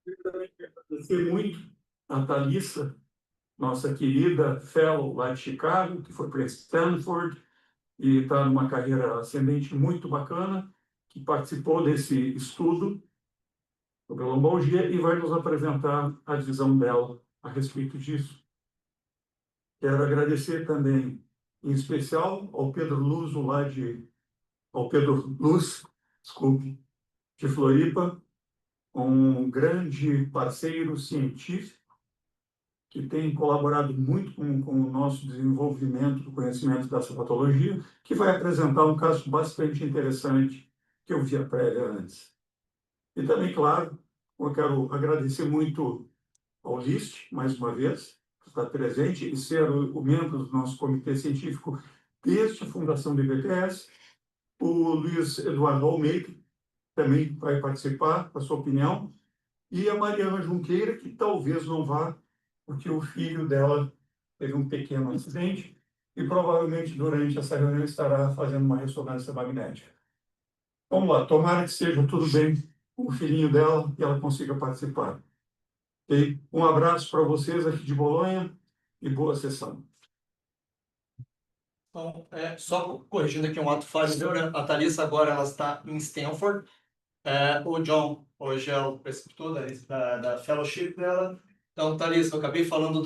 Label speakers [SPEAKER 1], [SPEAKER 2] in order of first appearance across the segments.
[SPEAKER 1] Agradecer muito a Thalissa, nossa querida fellow lá de Chicago, que foi para Stanford e está numa carreira ascendente muito bacana, que participou desse estudo sobre a lombalgia e vai nos apresentar a visão dela a respeito disso. Quero agradecer também, em especial, ao Pedro Luz, desculpe, de Floripa, um grande parceiro científico que tem colaborado muito com o nosso desenvolvimento do conhecimento dessa patologia, que vai apresentar um caso bastante interessante que eu vi a prévia antes. E também, claro, eu quero agradecer muito ao LIST, mais uma vez, por estar presente e ser o membro do nosso comitê científico desde a fundação do IBPS, o Luiz Eduardo Almeida, também vai participar com a sua opinião, e a Mariana Junqueira, que talvez não vá, porque o filho dela teve um pequeno acidente e provavelmente durante essa reunião estará fazendo uma ressonância magnética. Vamos lá, tomara que seja tudo bem com o filhinho dela e ela consiga participar. Okay? Um abraço para vocês aqui de Bolonha e boa sessão.
[SPEAKER 2] Então, só corrigindo aqui um ato falho meu, né? A Thalissa agora ela está em Stanford. O John hoje é o preceptor da fellowship dela. Então, Thalissa, eu acabei falando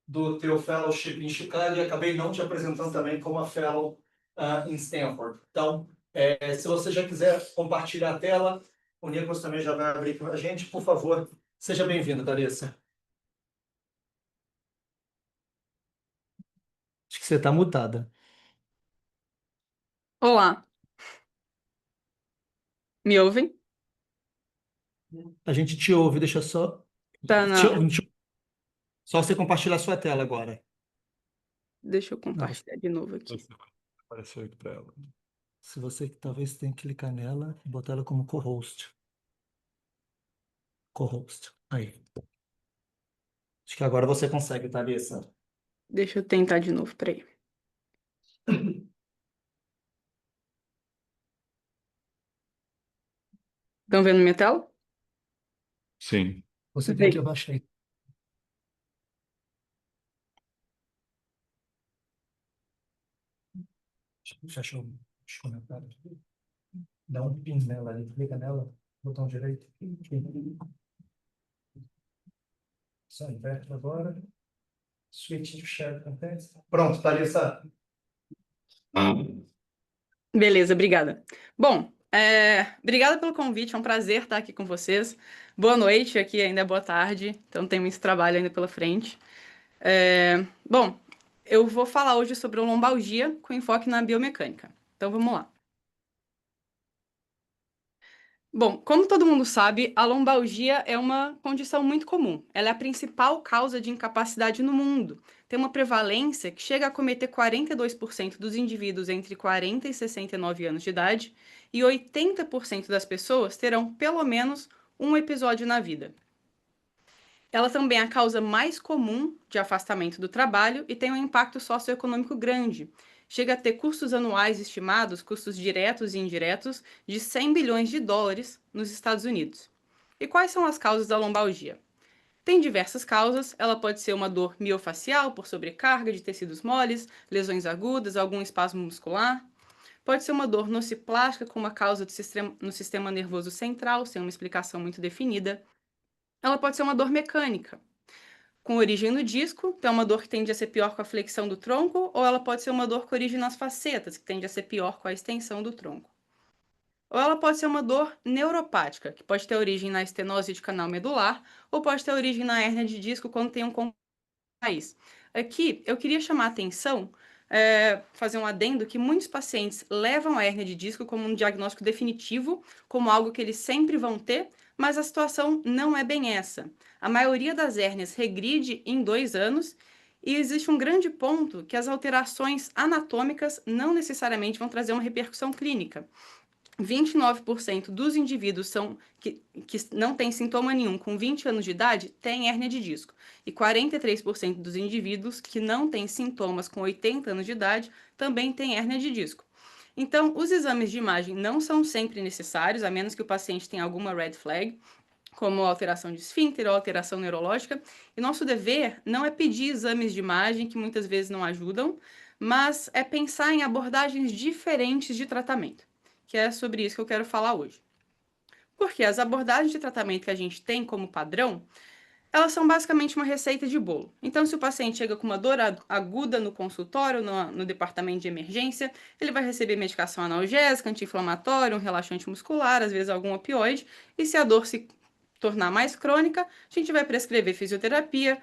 [SPEAKER 2] do teu fellowship em Chicago e acabei não te apresentando também como a fellow em Stanford. Então, se você já quiser compartilhar a tela, o Nicolas também já vai abrir para a gente. Por favor, seja bem-vindo, Thalissa. Acho que você está mutada.
[SPEAKER 3] Olá. Me ouvem?
[SPEAKER 2] A gente te ouve, deixa só...
[SPEAKER 3] Tá, não.
[SPEAKER 2] Só você compartilhar a sua tela agora.
[SPEAKER 3] Deixa eu compartilhar de novo aqui.
[SPEAKER 2] Apareceu aqui para ela. Se você talvez tenha que clicar nela e botar ela como co-host. Co-host. Aí. Acho que agora você consegue, Thalissa.
[SPEAKER 3] Deixa eu tentar de novo, peraí. Estão vendo minha tela?
[SPEAKER 1] Sim.
[SPEAKER 2] Você tem que abaixar aí. Fecha os comentários. Dá um pin nela ali, clica nela, botão direito. Só inverte agora. Switch to share content. Pronto, Thalissa.
[SPEAKER 3] Beleza, obrigada. Bom, obrigada pelo convite, é um prazer estar aqui com vocês. Boa noite, aqui ainda é boa tarde, então tem muito trabalho ainda pela frente. Bom, eu vou falar hoje sobre a lombalgia com enfoque na biomecânica. Então vamos lá. Bom, como todo mundo sabe, a lombalgia é uma condição muito comum. Ela é a principal causa de incapacidade no mundo. Tem uma prevalência que chega a acometer 42% dos indivíduos entre 40 e 69 anos de idade, e 80% das pessoas terão pelo menos um episódio na vida. Ela também é a causa mais comum de afastamento do trabalho e tem um impacto socioeconômico grande. Chega a ter custos anuais estimados, custos diretos e indiretos, de 100 bilhões de dólares nos Estados Unidos. E quais são as causas da lombalgia? Tem diversas causas, ela pode ser uma dor miofacial por sobrecarga de tecidos moles, lesões agudas, algum espasmo muscular. Pode ser uma dor nociplástica com uma causa no sistema nervoso central, sem uma explicação muito definida. Ela pode ser uma dor mecânica, com origem no disco, então é uma dor que tende a ser pior com a flexão do tronco, ou ela pode ser uma dor com origem nas facetas, que tende a ser pior com a extensão do tronco. Ou ela pode ser uma dor neuropática, que pode ter origem na estenose de canal medular, ou pode ter origem na hérnia de disco quando tem um raiz. Aqui, eu queria chamar a atenção, fazer um adendo, que muitos pacientes levam a hérnia de disco como um diagnóstico definitivo, como algo que eles sempre vão ter, mas a situação não é bem essa. A maioria das hérnias regride em 2 anos, e existe um grande ponto que as alterações anatômicas não necessariamente vão trazer uma repercussão clínica. 29% dos indivíduos que não têm sintoma nenhum com 20 anos de idade têm hérnia de disco. E 43% dos indivíduos que não têm sintomas com 80 anos de idade também têm hérnia de disco. Então, os exames de imagem não são sempre necessários, a menos que o paciente tenha alguma red flag. como alteração de esfíncter ou alteração neurológica. E nosso dever não é pedir exames de imagem, que muitas vezes não ajudam, mas é pensar em abordagens diferentes de tratamento, que é sobre isso que eu quero falar hoje. Porque as abordagens de tratamento que a gente tem como padrão, elas são basicamente uma receita de bolo. Então, se o paciente chega com uma dor aguda no consultório, no departamento de emergência, ele vai receber medicação analgésica, anti-inflamatória, um relaxante muscular, às vezes algum opioide, e se a dor se tornar mais crônica, a gente vai prescrever fisioterapia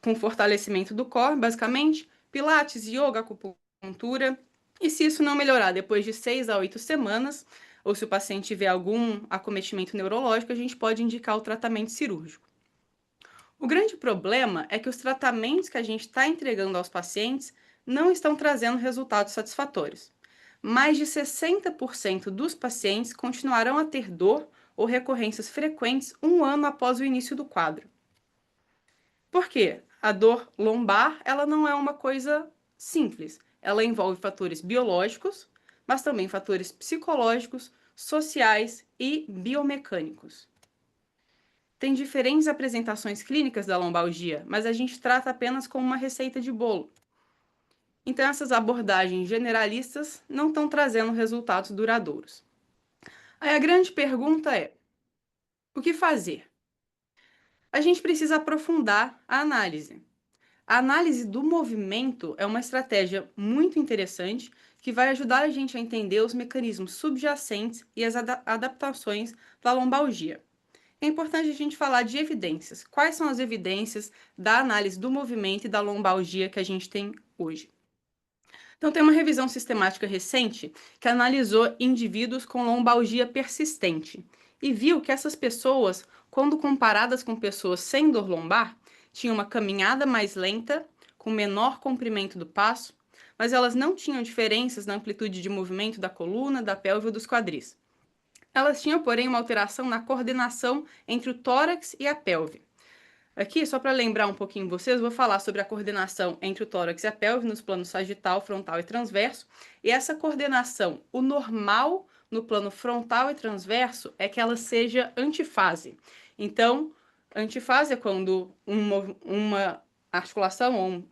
[SPEAKER 3] com fortalecimento do core, basicamente, pilates, yoga, acupuntura. E se isso não melhorar depois de 6 a 8 semanas, ou se o paciente tiver algum acometimento neurológico, a gente pode indicar o tratamento cirúrgico. O grande problema é que os tratamentos que a gente está entregando aos pacientes não estão trazendo resultados satisfatórios. Mais de 60% dos pacientes continuarão a ter dor ou recorrências frequentes um ano após o início do quadro. Por quê? A dor lombar, ela não é uma coisa simples. Ela envolve fatores biológicos, mas também fatores psicológicos, sociais e biomecânicos. Tem diferentes apresentações clínicas da lombalgia, mas a gente trata apenas como uma receita de bolo. Então, essas abordagens generalistas não estão trazendo resultados duradouros. Aí a grande pergunta é: o que fazer? A gente precisa aprofundar a análise. A análise do movimento é uma estratégia muito interessante que vai ajudar a gente a entender os mecanismos subjacentes e as adaptações da lombalgia. É importante a gente falar de evidências. Quais são as evidências da análise do movimento e da lombalgia que a gente tem hoje? Então, tem uma revisão sistemática recente que analisou indivíduos com lombalgia persistente e viu que essas pessoas, quando comparadas com pessoas sem dor lombar, tinham uma caminhada mais lenta, com menor comprimento do passo, mas elas não tinham diferenças na amplitude de movimento da coluna, da pelve ou dos quadris. Elas tinham, porém, uma alteração na coordenação entre o tórax e a pelve. Aqui, só para lembrar um pouquinho vocês, vou falar sobre a coordenação entre o tórax e a pelve nos planos sagital, frontal e transverso. E essa coordenação, o normal no plano frontal e transverso é que ela seja antifase. Então, antifase é quando uma articulação ou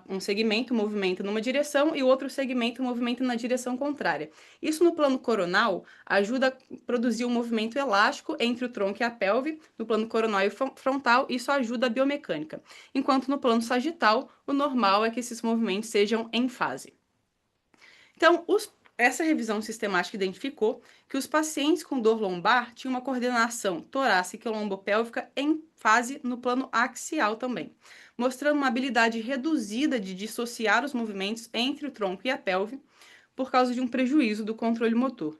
[SPEAKER 3] um segmento movimenta numa direção e o outro segmento movimenta na direção contrária. Isso no plano coronal ajuda a produzir um movimento elástico entre o tronco e a pelve, no plano coronal e frontal, isso ajuda a biomecânica. Enquanto no plano sagital, o normal é que esses movimentos sejam em fase. Então, essa revisão sistemática identificou que os pacientes com dor lombar tinham uma coordenação torácica e lombopélvica em fase no plano axial também, mostrando uma habilidade reduzida de dissociar os movimentos entre o tronco e a pelve por causa de um prejuízo do controle motor.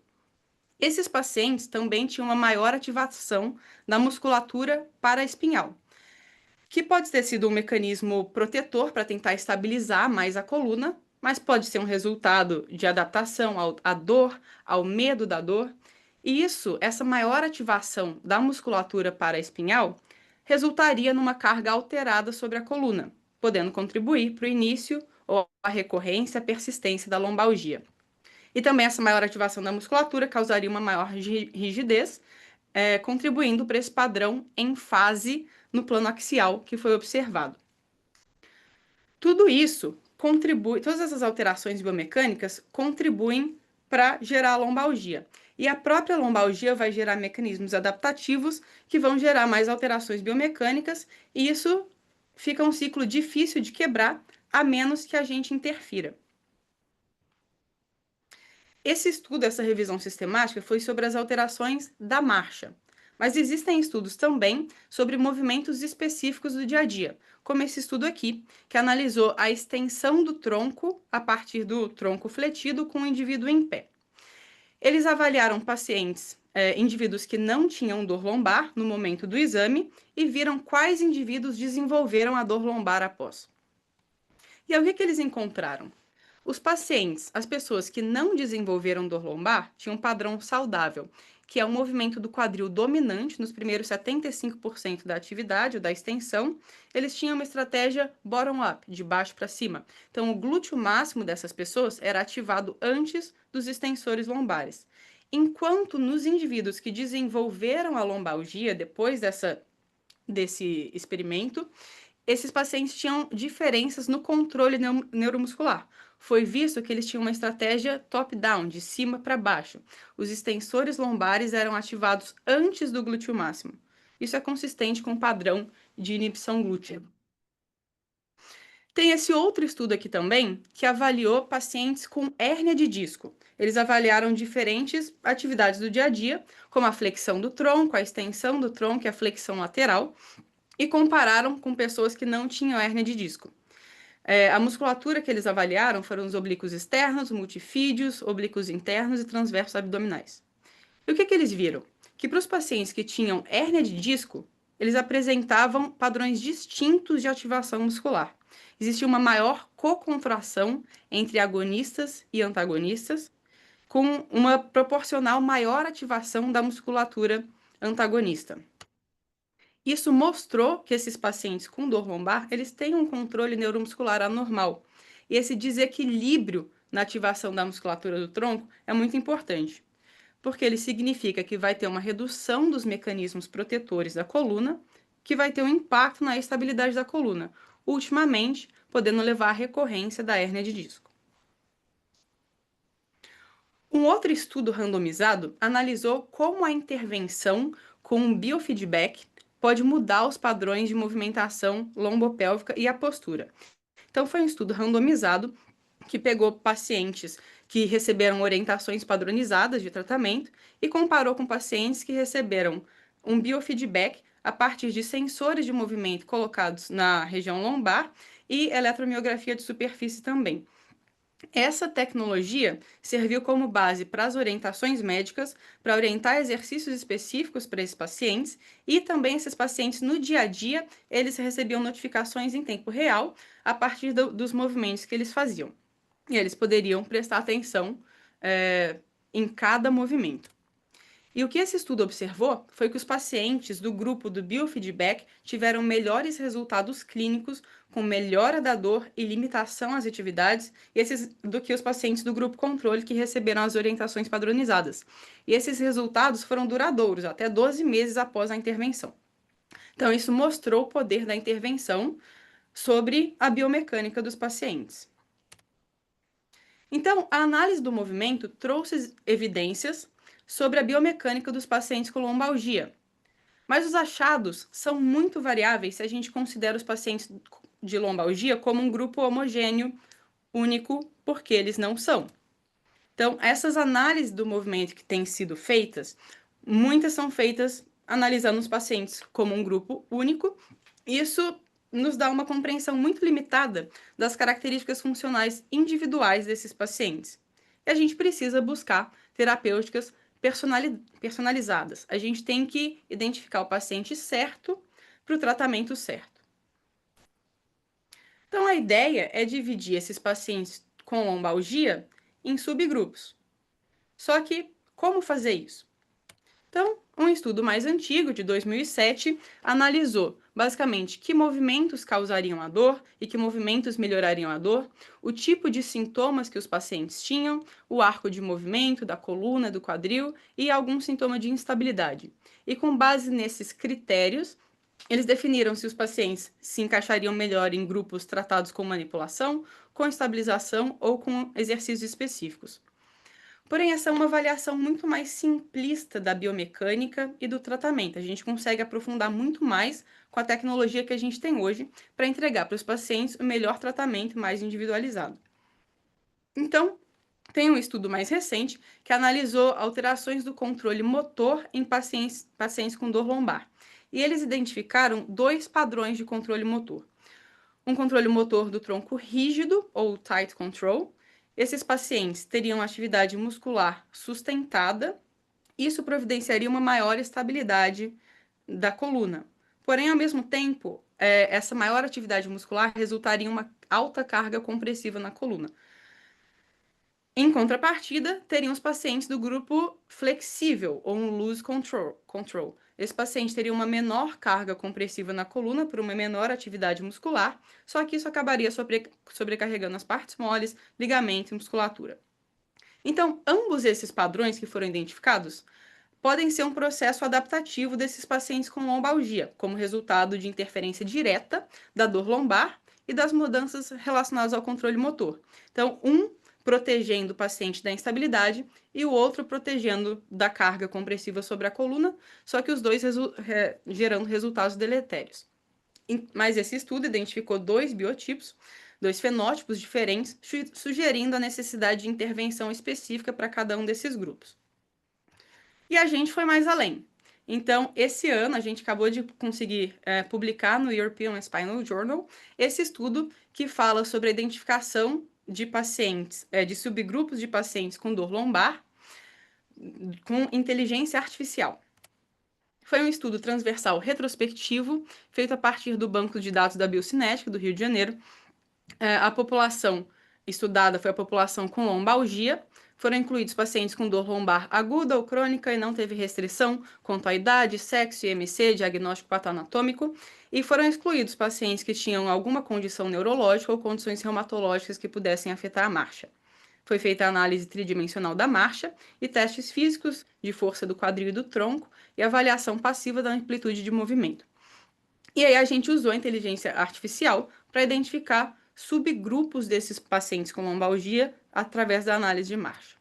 [SPEAKER 3] Esses pacientes também tinham uma maior ativação da musculatura paraespinhal, que pode ter sido um mecanismo protetor para tentar estabilizar mais a coluna, mas pode ser um resultado de adaptação à dor, ao medo da dor. E essa maior ativação da musculatura paraespinhal, resultaria numa carga alterada sobre a coluna, podendo contribuir para o início ou a recorrência, a persistência da lombalgia. E também essa maior ativação da musculatura causaria uma maior rigidez, contribuindo para esse padrão em fase no plano axial que foi observado. Tudo isso contribui, todas essas alterações biomecânicas contribuem para gerar a lombalgia. E a própria lombalgia vai gerar mecanismos adaptativos que vão gerar mais alterações biomecânicas, e isso fica um ciclo difícil de quebrar, a menos que a gente interfira. Esse estudo, essa revisão sistemática, foi sobre as alterações da marcha. Mas existem estudos também sobre movimentos específicos do dia a dia, como esse estudo aqui, que analisou a extensão do tronco a partir do tronco fletido com o indivíduo em pé. Eles avaliaram pacientes, indivíduos que não tinham dor lombar no momento do exame e viram quais indivíduos desenvolveram a dor lombar após. E aí, o que eles encontraram? Os pacientes, as pessoas que não desenvolveram dor lombar, tinham um padrão saudável, que é um movimento do quadril dominante nos primeiros 75% da atividade ou da extensão. Eles tinham uma estratégia bottom-up, de baixo para cima. Então, o glúteo máximo dessas pessoas era ativado antes dos extensores lombares. enquanto nos indivíduos que desenvolveram a lombalgia depois desse experimento, esses pacientes tinham diferenças no controle neuromuscular. Foi visto que eles tinham uma estratégia top-down, de cima para baixo. Os extensores lombares eram ativados antes do glúteo máximo. Isso é consistente com o padrão de inibição glútea. Tem esse outro estudo aqui também, que avaliou pacientes com hérnia de disco. Eles avaliaram diferentes atividades do dia a dia, como a flexão do tronco, a extensão do tronco e a flexão lateral, e compararam com pessoas que não tinham hérnia de disco. A musculatura que eles avaliaram foram os oblíquos externos, multifídeos, oblíquos internos e transversos abdominais. E o que eles viram? Que para os pacientes que tinham hérnia de disco, eles apresentavam padrões distintos de ativação muscular. Existia uma maior cocontração entre agonistas e antagonistas, com uma proporcional maior ativação da musculatura antagonista. Isso mostrou que esses pacientes com dor lombar, eles têm um controle neuromuscular anormal. E esse desequilíbrio na ativação da musculatura do tronco é muito importante, porque ele significa que vai ter uma redução dos mecanismos protetores da coluna, que vai ter um impacto na estabilidade da coluna, ultimamente podendo levar à recorrência da hérnia de disco. Um outro estudo randomizado analisou como a intervenção com um biofeedback pode mudar os padrões de movimentação lombopélvica e a postura. Então, foi um estudo randomizado que pegou pacientes que receberam orientações padronizadas de tratamento e comparou com pacientes que receberam um biofeedback a partir de sensores de movimento colocados na região lombar e eletromiografia de superfície também. Essa tecnologia serviu como base para as orientações médicas, para orientar exercícios específicos para esses pacientes, e também esses pacientes no dia a dia, eles recebiam notificações em tempo real a partir dos movimentos que eles faziam. E eles poderiam prestar atenção em cada movimento. E o que esse estudo observou foi que os pacientes do grupo do biofeedback tiveram melhores resultados clínicos, com melhora da dor e limitação às atividades, do que os pacientes do grupo controle que receberam as orientações padronizadas. E esses resultados foram duradouros, até 12 meses após a intervenção. Então, isso mostrou o poder da intervenção sobre a biomecânica dos pacientes. Então, a análise do movimento trouxe evidências sobre a biomecânica dos pacientes com lombalgia. Mas os achados são muito variáveis se a gente considera os pacientes de lombalgia como um grupo homogêneo, único, porque eles não são. Então, essas análises do movimento que têm sido feitas, muitas são feitas analisando os pacientes como um grupo único. Isso nos dá uma compreensão muito limitada das características funcionais individuais desses pacientes. E a gente precisa buscar terapêuticas personalizadas. A gente tem que identificar o paciente certo para o tratamento certo. Então, a ideia é dividir esses pacientes com lombalgia em subgrupos. Só que, como fazer isso? Então, um estudo mais antigo, de 2007, analisou basicamente que movimentos causariam a dor e que movimentos melhorariam a dor, o tipo de sintomas que os pacientes tinham, o arco de movimento da coluna, do quadril e algum sintoma de instabilidade. E com base nesses critérios, eles definiram se os pacientes se encaixariam melhor em grupos tratados com manipulação, com estabilização ou com exercícios específicos. Porém, essa é uma avaliação muito mais simplista da biomecânica e do tratamento. A gente consegue aprofundar muito mais com a tecnologia que a gente tem hoje para entregar para os pacientes o melhor tratamento mais individualizado. Então, tem um estudo mais recente que analisou alterações do controle motor em pacientes com dor lombar. E eles identificaram 2 padrões de controle motor. Um controle motor do tronco rígido, ou tight control. Esses pacientes teriam atividade muscular sustentada, isso providenciaria uma maior estabilidade da coluna. Porém, ao mesmo tempo, essa maior atividade muscular resultaria em uma alta carga compressiva na coluna. Em contrapartida, teriam os pacientes do grupo flexível, ou um loose control. Esse paciente teria uma menor carga compressiva na coluna por uma menor atividade muscular, só que isso acabaria sobrecarregando as partes moles, ligamento e musculatura. Então, ambos esses padrões que foram identificados podem ser um processo adaptativo desses pacientes com lombalgia, como resultado de interferência direta da dor lombar e das mudanças relacionadas ao controle motor. Então, um protegendo o paciente da instabilidade e o outro protegendo da carga compressiva sobre a coluna, só que os dois gerando resultados deletérios. Mas esse estudo identificou 2 biotipos, 2 fenótipos diferentes, sugerindo a necessidade de intervenção específica para cada um desses grupos. E a gente foi mais além. Então, esse ano, a gente acabou de conseguir publicar no European Spinal Journal esse estudo que fala sobre a identificação de pacientes, de subgrupos de pacientes com dor lombar com inteligência artificial. Foi um estudo transversal retrospectivo, feito a partir do banco de dados da Biocinética, do Rio de Janeiro. A população estudada foi a população com lombalgia. Foram incluídos pacientes com dor lombar aguda ou crônica e não teve restrição quanto à idade, sexo, IMC, diagnóstico patoanatômico. E foram excluídos pacientes que tinham alguma condição neurológica ou condições reumatológicas que pudessem afetar a marcha. Foi feita a análise tridimensional da marcha e testes físicos de força do quadril e do tronco e avaliação passiva da amplitude de movimento. E aí a gente usou a inteligência artificial para identificar subgrupos desses pacientes com lombalgia através da análise de marcha.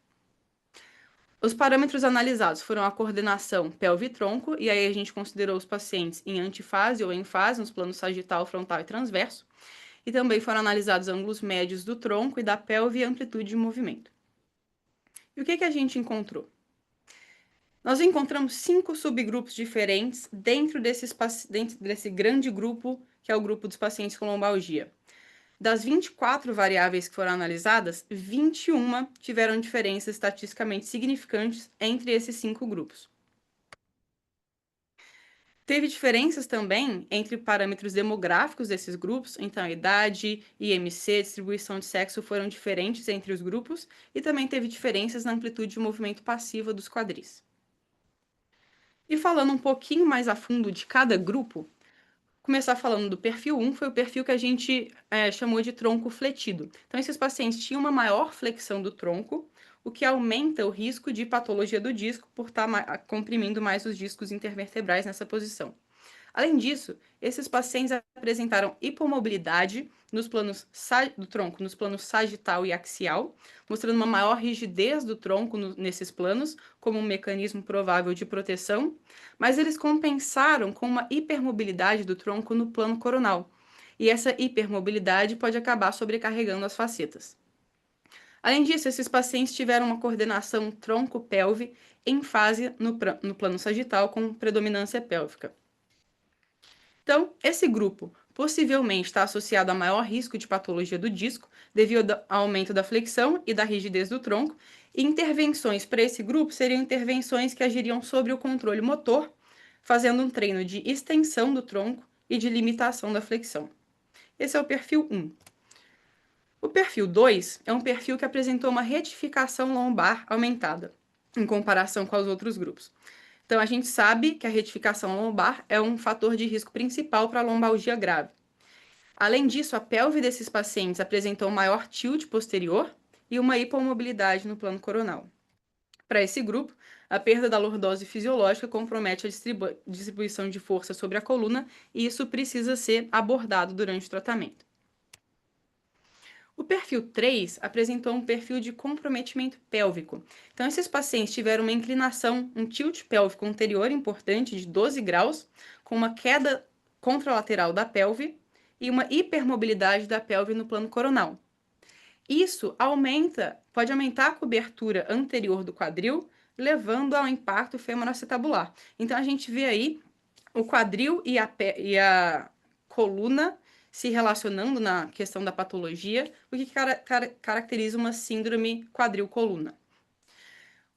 [SPEAKER 3] Os parâmetros analisados foram a coordenação pelve-tronco, e aí a gente considerou os pacientes em antifase ou em fase, nos planos sagital, frontal e transverso, e também foram analisados ângulos médios do tronco e da pelve e amplitude de movimento. E o que a gente encontrou? Nós encontramos 5 subgrupos diferentes dentro desse grande grupo, que é o grupo dos pacientes com lombalgia. Das 24 variáveis que foram analisadas, 21 tiveram diferenças estatisticamente significantes entre esses 5 grupos. Teve diferenças também entre parâmetros demográficos desses grupos, então a idade, IMC, distribuição de sexo foram diferentes entre os grupos, e também teve diferenças na amplitude de movimento passiva dos quadris. E falando um pouquinho mais a fundo de cada grupo, começar falando do perfil 1, foi o perfil que a gente chamou de tronco fletido. Então, esses pacientes tinham uma maior flexão do tronco, o que aumenta o risco de patologia do disco por estar comprimindo mais os discos intervertebrais nessa posição. Além disso, esses pacientes apresentaram hipomobilidade nos planos do tronco, nos planos sagital e axial, mostrando uma maior rigidez do tronco nesses planos, como um mecanismo provável de proteção, mas eles compensaram com uma hipermobilidade do tronco no plano coronal, e essa hipermobilidade pode acabar sobrecarregando as facetas. Além disso, esses pacientes tiveram uma coordenação tronco-pelve em fase no plano sagital com predominância pélvica. Então, esse grupo possivelmente está associado a maior risco de patologia do disco, devido ao aumento da flexão e da rigidez do tronco, e intervenções para esse grupo seriam intervenções que agiriam sobre o controle motor, fazendo um treino de extensão do tronco e de limitação da flexão. Esse é o perfil 1. O perfil 2 é um perfil que apresentou uma retificação lombar aumentada, em comparação com os outros grupos. Então, a gente sabe que a retificação lombar é um fator de risco principal para a lombalgia grave. Além disso, a pelve desses pacientes apresentou maior tilt posterior e uma hipomobilidade no plano coronal. Para esse grupo, a perda da lordose fisiológica compromete a distribuição de força sobre a coluna e isso precisa ser abordado durante o tratamento. O perfil 3 apresentou um perfil de comprometimento pélvico. Então, esses pacientes tiveram uma inclinação, um tilt pélvico anterior importante de 12 graus, com uma queda contralateral da pelve e uma hipermobilidade da pelve no plano coronal. Isso pode aumentar a cobertura anterior do quadril, levando ao impacto femoroacetabular. Então, a gente vê aí o quadril e a coluna se relacionando na questão da patologia, o que caracteriza uma síndrome quadril-coluna.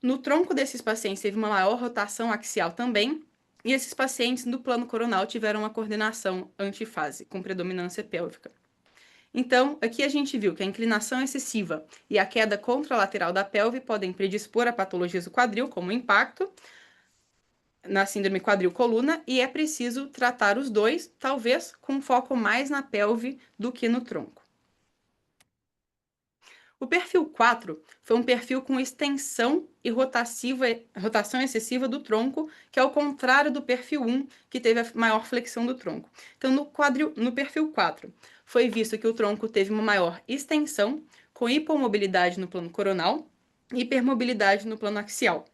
[SPEAKER 3] No tronco desses pacientes teve uma maior rotação axial também, e esses pacientes no plano coronal tiveram uma coordenação antifase, com predominância pélvica. Então, aqui a gente viu que a inclinação excessiva e a queda contralateral da pelve podem predispor a patologias do quadril, como o impacto, na síndrome quadril-coluna, e é preciso tratar os dois, talvez com foco mais na pelve do que no tronco. O perfil 4 foi um perfil com extensão e rotação excessiva do tronco, que é o contrário do perfil 1, que teve a maior flexão do tronco. Então, no perfil 4, foi visto que o tronco teve uma maior extensão, com hipomobilidade no plano coronal e hipermobilidade no plano axial.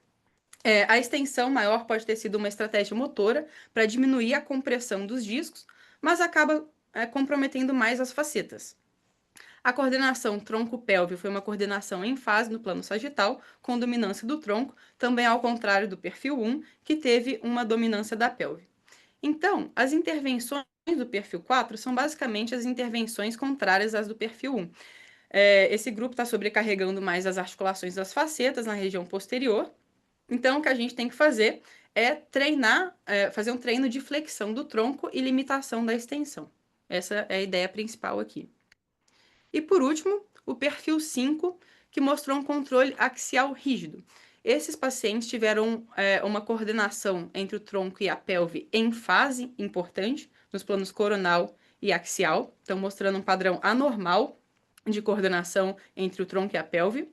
[SPEAKER 3] A extensão maior pode ter sido uma estratégia motora para diminuir a compressão dos discos, mas acaba comprometendo mais as facetas. A coordenação tronco-pélvico foi uma coordenação em fase no plano sagital, com dominância do tronco, também ao contrário do perfil 1, que teve uma dominância da pelve. Então, as intervenções do perfil 4 são basicamente as intervenções contrárias às do perfil 1. Esse grupo está sobrecarregando mais as articulações das facetas na região posterior. Então, o que a gente tem que fazer é fazer um treino de flexão do tronco e limitação da extensão. Essa é a ideia principal aqui. E por último, o perfil 5, que mostrou um controle axial rígido. Esses pacientes tiveram uma coordenação entre o tronco e a pelve em fase importante, nos planos coronal e axial, então mostrando um padrão anormal de coordenação entre o tronco e a pelve.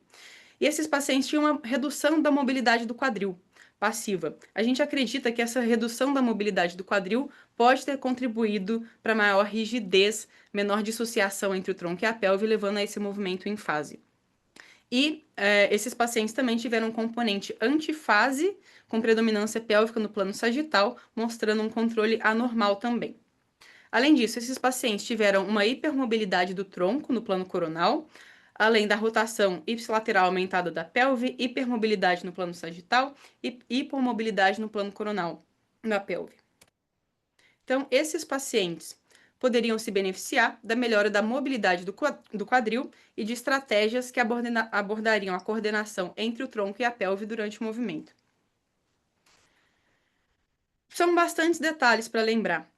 [SPEAKER 3] E esses pacientes tinham uma redução da mobilidade do quadril passiva. A gente acredita que essa redução da mobilidade do quadril pode ter contribuído para maior rigidez, menor dissociação entre o tronco e a pelve, levando a esse movimento em fase. E esses pacientes também tiveram um componente antifase, com predominância pélvica no plano sagital, mostrando um controle anormal também. Além disso, esses pacientes tiveram uma hipermobilidade do tronco no plano coronal, além da rotação ipsilateral aumentada da pelve, hipermobilidade no plano sagital e hipomobilidade no plano coronal da pelve. Então, esses pacientes poderiam se beneficiar da melhora da mobilidade do quadril e de estratégias que abordariam a coordenação entre o tronco e a pelve durante o movimento. São bastantes detalhes para lembrar.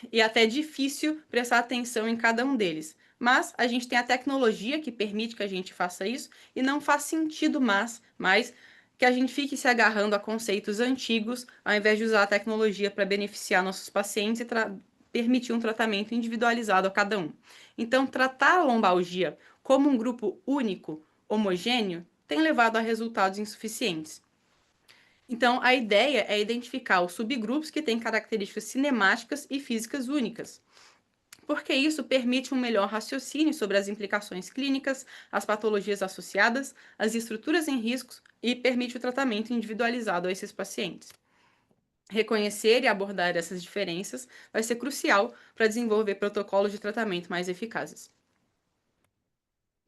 [SPEAKER 3] E até difícil prestar atenção em cada um deles. Mas a gente tem a tecnologia que permite que a gente faça isso e não faz sentido mais que a gente fique se agarrando a conceitos antigos ao invés de usar a tecnologia para beneficiar nossos pacientes e permitir um tratamento individualizado a cada um. Então, tratar a lombalgia como um grupo único, homogêneo, tem levado a resultados insuficientes. Então, a ideia é identificar os subgrupos que têm características cinemáticas e físicas únicas, porque isso permite um melhor raciocínio sobre as implicações clínicas, as patologias associadas, as estruturas em riscos e permite o tratamento individualizado a esses pacientes. Reconhecer e abordar essas diferenças vai ser crucial para desenvolver protocolos de tratamento mais eficazes.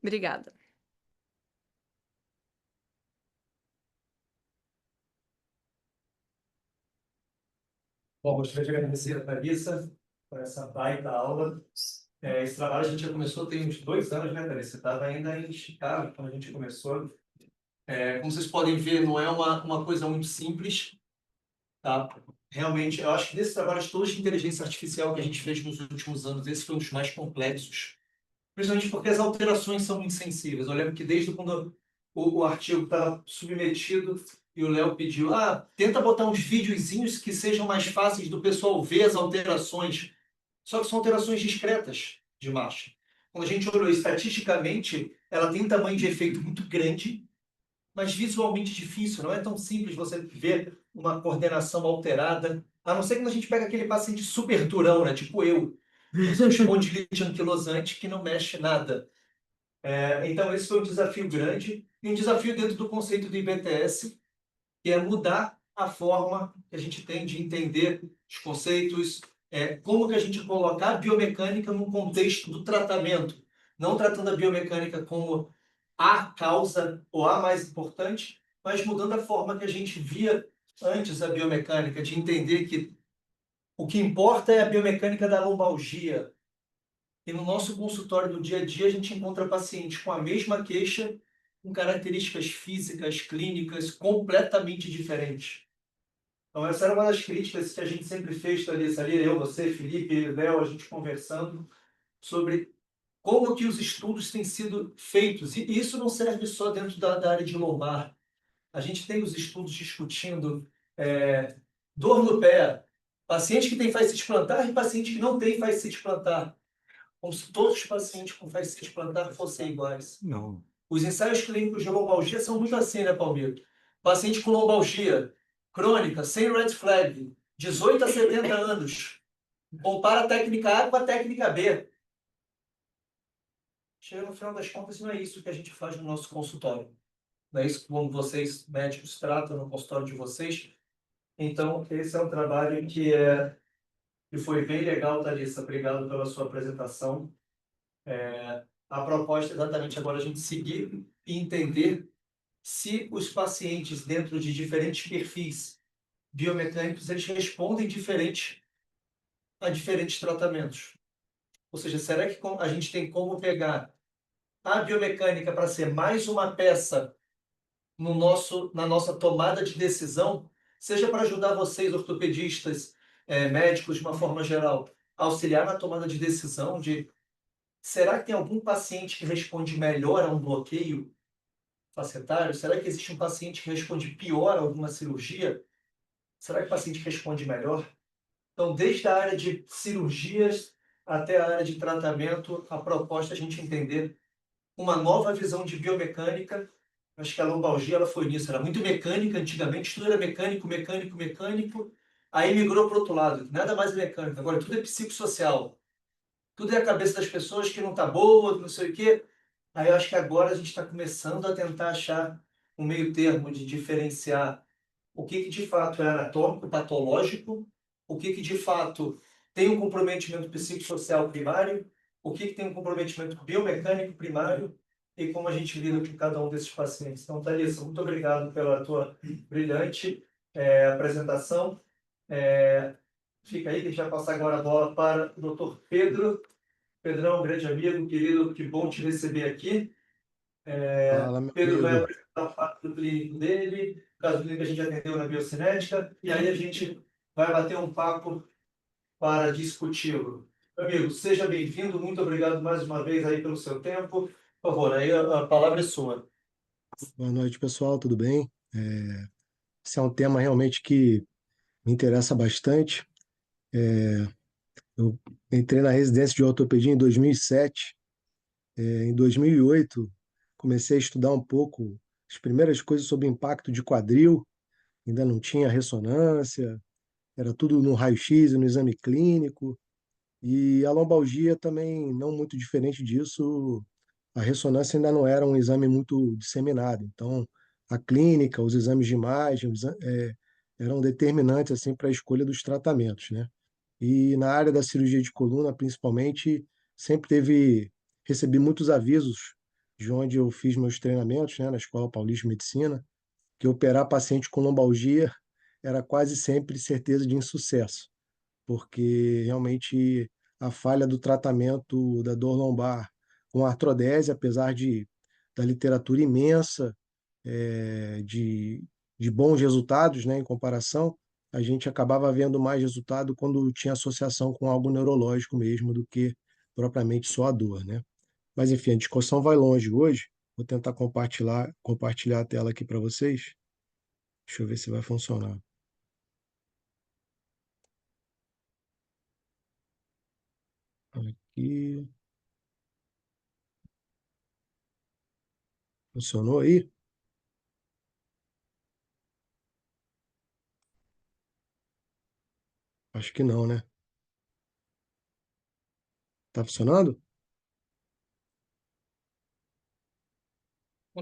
[SPEAKER 3] Obrigada.
[SPEAKER 2] Bom, gostaria de agradecer a Thalissa por essa baita aula. Esse trabalho a gente já começou tem uns 2 anos, né, Thalissa? Você estava ainda em Chicago quando a gente começou. Como vocês podem ver, não é uma coisa muito simples, tá? Realmente, eu acho que desse trabalho de todos de inteligência artificial que a gente fez nos últimos anos, esse foi um dos mais complexos. Principalmente porque as alterações são muito sensíveis. Eu lembro que desde quando o artigo estava submetido e o Léo pediu, tenta botar uns videozinhos que sejam mais fáceis do pessoal ver as alterações. Só que são alterações discretas de marcha. Quando a gente olhou estatisticamente, ela tem um tamanho de efeito muito grande, mas visualmente difícil. Não é tão simples você ver uma coordenação alterada, a não ser quando a gente pega aquele paciente super durão, né? Tipo eu, um espondilite anquilosante que não mexe nada. Então, esse foi um desafio grande, e um desafio dentro do conceito do IBTS, que é mudar a forma que a gente tem de entender os conceitos, como que a gente colocar a biomecânica no contexto do tratamento, não tratando a biomecânica como a causa ou a mais importante, mas mudando a forma que a gente via antes a biomecânica, de entender que o que importa é a biomecânica da lombalgia. E no nosso consultório do dia a dia, a gente encontra pacientes com a mesma queixa, com características físicas, clínicas completamente diferentes. Então, essa era uma das críticas que a gente sempre fez, Thalissa, ali, eu, você, Felipe, Léo, a gente conversando sobre como que os estudos têm sido feitos. E isso não serve só dentro da área de lombar. A gente tem os estudos discutindo dor no pé, paciente que tem fascite plantar e paciente que não tem fascite plantar. como se todos os pacientes com fascite plantar fossem iguais.
[SPEAKER 4] Não.
[SPEAKER 2] Os ensaios clínicos de lombalgia são muito assim, né, Palmiro? Paciente com lombalgia crônica, sem red flag, 18 a 70 anos. Compara a técnica A com a técnica B. Chega no final das contas, não é isso que a gente faz no nosso consultório. Não é isso como vocês, médicos, tratam no consultório de vocês. Então, esse é um trabalho que foi bem legal, Thalissa. Obrigado pela sua apresentação. A proposta é exatamente agora a gente seguir e entender se os pacientes dentro de diferentes perfis biomecânicos, eles respondem diferente a diferentes tratamentos. Ou seja, será que a gente tem como pegar a biomecânica para ser mais uma peça na nossa tomada de decisão, seja para ajudar vocês, ortopedistas, médicos, de uma forma geral, a auxiliar na tomada de decisão de será que tem algum paciente que responde melhor a um bloqueio facetário? Será que existe um paciente que responde pior a alguma cirurgia? Será que o paciente responde melhor? Então, desde a área de cirurgias até a área de tratamento, a proposta é a gente entender uma nova visão de biomecânica. Acho que a lombalgia ela foi nisso, era muito mecânica antigamente, tudo era mecânico, mecânico, mecânico. Aí migrou para o outro lado, nada mais é mecânico, agora tudo é psicossocial. Tudo é a cabeça das pessoas que não está boa, não sei o quê. Aí eu acho que agora a gente está começando a tentar achar um meio termo de diferenciar o que de fato é anatômico, patológico, o que de fato tem um comprometimento psicossocial primário, o que tem um comprometimento biomecânico primário e como a gente lida com cada um desses pacientes. Então, Thalissa, muito obrigado pela tua brilhante apresentação. Fica aí, que a gente vai passar agora a bola para o Dr. Pedro. Pedrão, um grande amigo, querido, que bom te receber aqui.
[SPEAKER 5] Fala, meu
[SPEAKER 2] Pedro vai
[SPEAKER 5] amigo.
[SPEAKER 2] apresentar o quadro clínico dele, o caso clínico que a gente atendeu na biocinética, e aí a gente vai bater um papo para discuti-lo. Meu amigo, seja bem-vindo, muito obrigado mais uma vez aí pelo seu tempo. Por favor, aí a palavra é sua.
[SPEAKER 5] Boa noite, pessoal, tudo bem? Esse é um tema realmente que me interessa bastante. Eu entrei na residência de ortopedia em 2007. Em 2008, comecei a estudar um pouco as primeiras coisas sobre impacto de quadril. Ainda não tinha ressonância, era tudo no raio-x e no exame clínico. E a lombalgia também, não muito diferente disso, a ressonância ainda não era um exame muito disseminado. Então, a clínica, os exames de imagem, eram determinantes assim para a escolha dos tratamentos, né? E na área da cirurgia de coluna, principalmente, sempre recebi muitos avisos de onde eu fiz meus treinamentos, né, na Escola Paulista de Medicina, que operar paciente com lombalgia era quase sempre certeza de insucesso, porque realmente a falha do tratamento da dor lombar com artrodese, apesar da literatura imensa, de bons resultados, né, em comparação, a gente acabava vendo mais resultado quando tinha associação com algo neurológico mesmo do que propriamente só a dor, né? Mas enfim, a discussão vai longe hoje. Vou tentar compartilhar a tela aqui para vocês. Deixa eu ver se vai funcionar. Aqui. Funcionou aí? Acho que não, né? Tá funcionando?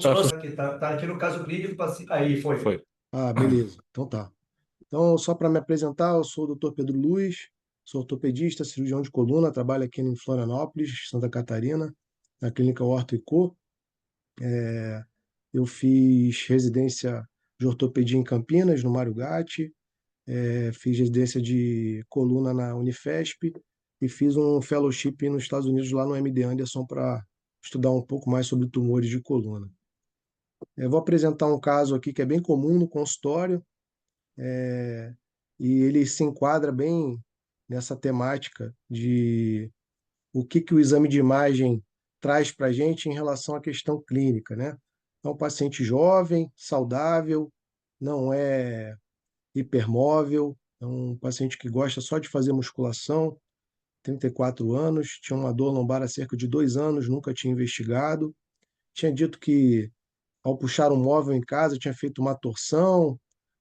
[SPEAKER 2] Tá aqui no caso clínico, aí foi.
[SPEAKER 4] Foi.
[SPEAKER 5] Ah, beleza. Então tá. Então, só para me apresentar, eu sou o Dr. Pedro Luiz, sou ortopedista, cirurgião de coluna, trabalho aqui em Florianópolis, Santa Catarina, na clínica Orto e Co. Eu fiz residência de ortopedia em Campinas, no Mário Gatti, fiz residência de coluna na Unifesp e fiz um fellowship nos Estados Unidos, lá no MD Anderson, para estudar um pouco mais sobre tumores de coluna. Eu vou apresentar um caso aqui que é bem comum no consultório, e ele se enquadra bem nessa temática de o que o exame de imagem traz para a gente em relação à questão clínica, né? É um paciente jovem, saudável, não é hipermóvel, é um paciente que gosta só de fazer musculação, 34 anos, tinha uma dor lombar há cerca de 2 anos, nunca tinha investigado. Tinha dito que, ao puxar um móvel em casa, tinha feito uma torção,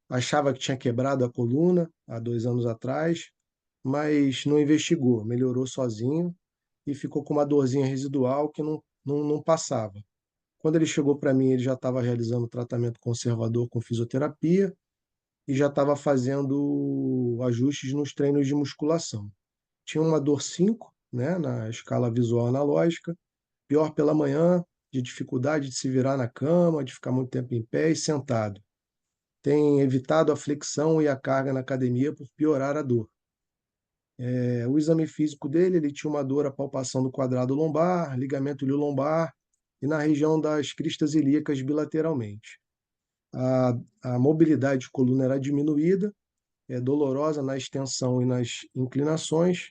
[SPEAKER 5] achava que tinha quebrado a coluna há 2 anos atrás, mas não investigou, melhorou sozinho e ficou com uma dorzinha residual que não passava. Quando ele chegou para mim, ele já estava realizando tratamento conservador com fisioterapia e já estava fazendo ajustes nos treinos de musculação. Tinha uma dor 5, né, na escala visual analógica, pior pela manhã, de dificuldade de se virar na cama, de ficar muito tempo em pé e sentado. Tem evitado a flexão e a carga na academia por piorar a dor. O exame físico dele, ele tinha uma dor à palpação do quadrado lombar, ligamento iliolombar e na região das cristas ilíacas bilateralmente. A mobilidade de coluna era diminuída, é dolorosa na extensão e nas inclinações.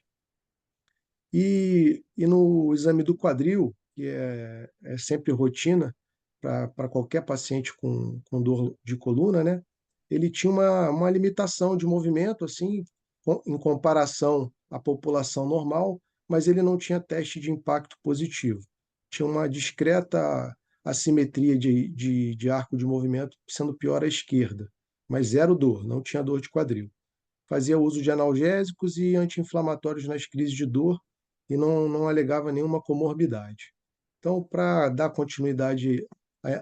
[SPEAKER 5] E no exame do quadril, que é sempre rotina para qualquer paciente com dor de coluna, né? Ele tinha uma limitação de movimento, assim, em comparação à população normal, mas ele não tinha teste de impacto positivo. Tinha uma discreta assimetria de arco de movimento, sendo pior à esquerda, mas zero dor, não tinha dor de quadril. Fazia uso de analgésicos e anti-inflamatórios nas crises de dor e não alegava nenhuma comorbidade. Então, para dar continuidade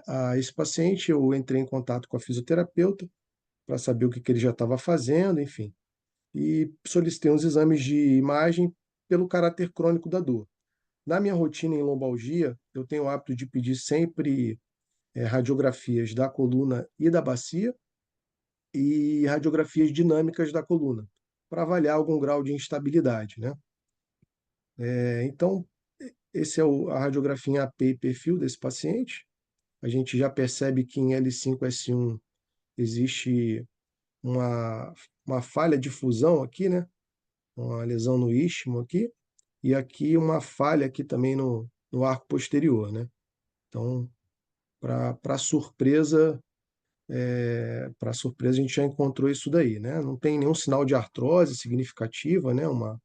[SPEAKER 5] a esse paciente, eu entrei em contato com a fisioterapeuta para saber o que ele já estava fazendo, enfim, e solicitei uns exames de imagem pelo caráter crônico da dor. Na minha rotina em lombalgia, eu tenho o hábito de pedir sempre radiografias da coluna e da bacia e radiografias dinâmicas da coluna, para avaliar algum grau de instabilidade, né? Então, esse é a radiografia em AP e perfil desse paciente. A gente já percebe que em L5-S1 existe uma falha de fusão aqui, né? Uma lesão no istmo aqui, e aqui uma falha aqui também no arco posterior, né? Então, para surpresa, a gente já encontrou isso daí, né? Não tem nenhum sinal de artrose significativa, né? Uma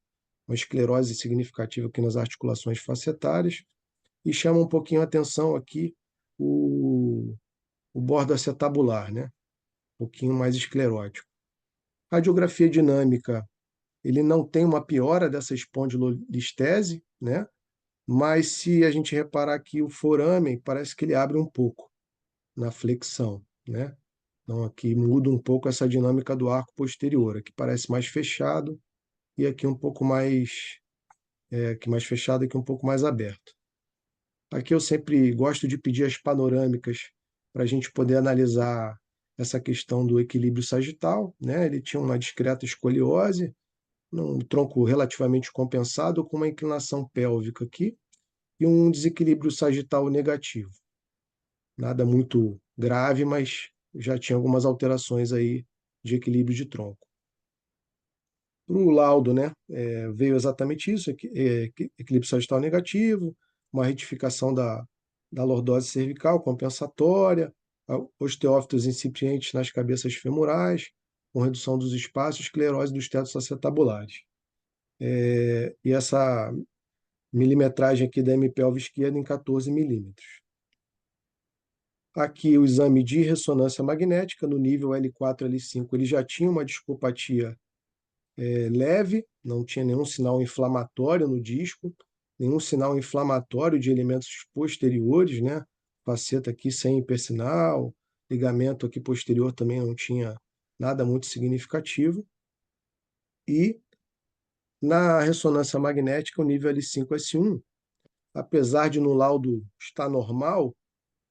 [SPEAKER 5] esclerose significativa aqui nas articulações facetárias, e chama um pouquinho a atenção aqui o, o bordo acetabular, né? Um pouquinho mais esclerótico. Radiografia dinâmica, ele não tem uma piora dessa espondilolistese, né? Mas se a gente reparar aqui o foramen, parece que ele abre um pouco na flexão, né? Então aqui muda um pouco essa dinâmica do arco posterior, aqui parece mais fechado e aqui um pouco mais, aqui mais fechado, aqui um pouco mais aberto. Aqui eu sempre gosto de pedir as panorâmicas para a gente poder analisar essa questão do equilíbrio sagital, né? Ele tinha uma discreta escoliose, um tronco relativamente compensado, com uma inclinação pélvica aqui e um desequilíbrio sagital negativo. Nada muito grave, mas já tinha algumas alterações aí de equilíbrio de tronco. Para o laudo, né, veio exatamente isso, equilíbrio sagital negativo, uma retificação da lordose cervical compensatória, osteófitos incipientes nas cabeças femorais, com redução dos espaços, esclerose dos tetos acetabulares. E essa milimetragem aqui da hemipelve esquerda em 14 milímetros. Aqui o exame de ressonância magnética no nível L4, L5, ele já tinha uma discopatia leve, não tinha nenhum sinal inflamatório no disco, nenhum sinal inflamatório de elementos posteriores, né? Faceta aqui sem hipersinal, ligamento aqui posterior também não tinha nada muito significativo. E na ressonância magnética, o nível L5-S1, apesar de no laudo estar normal,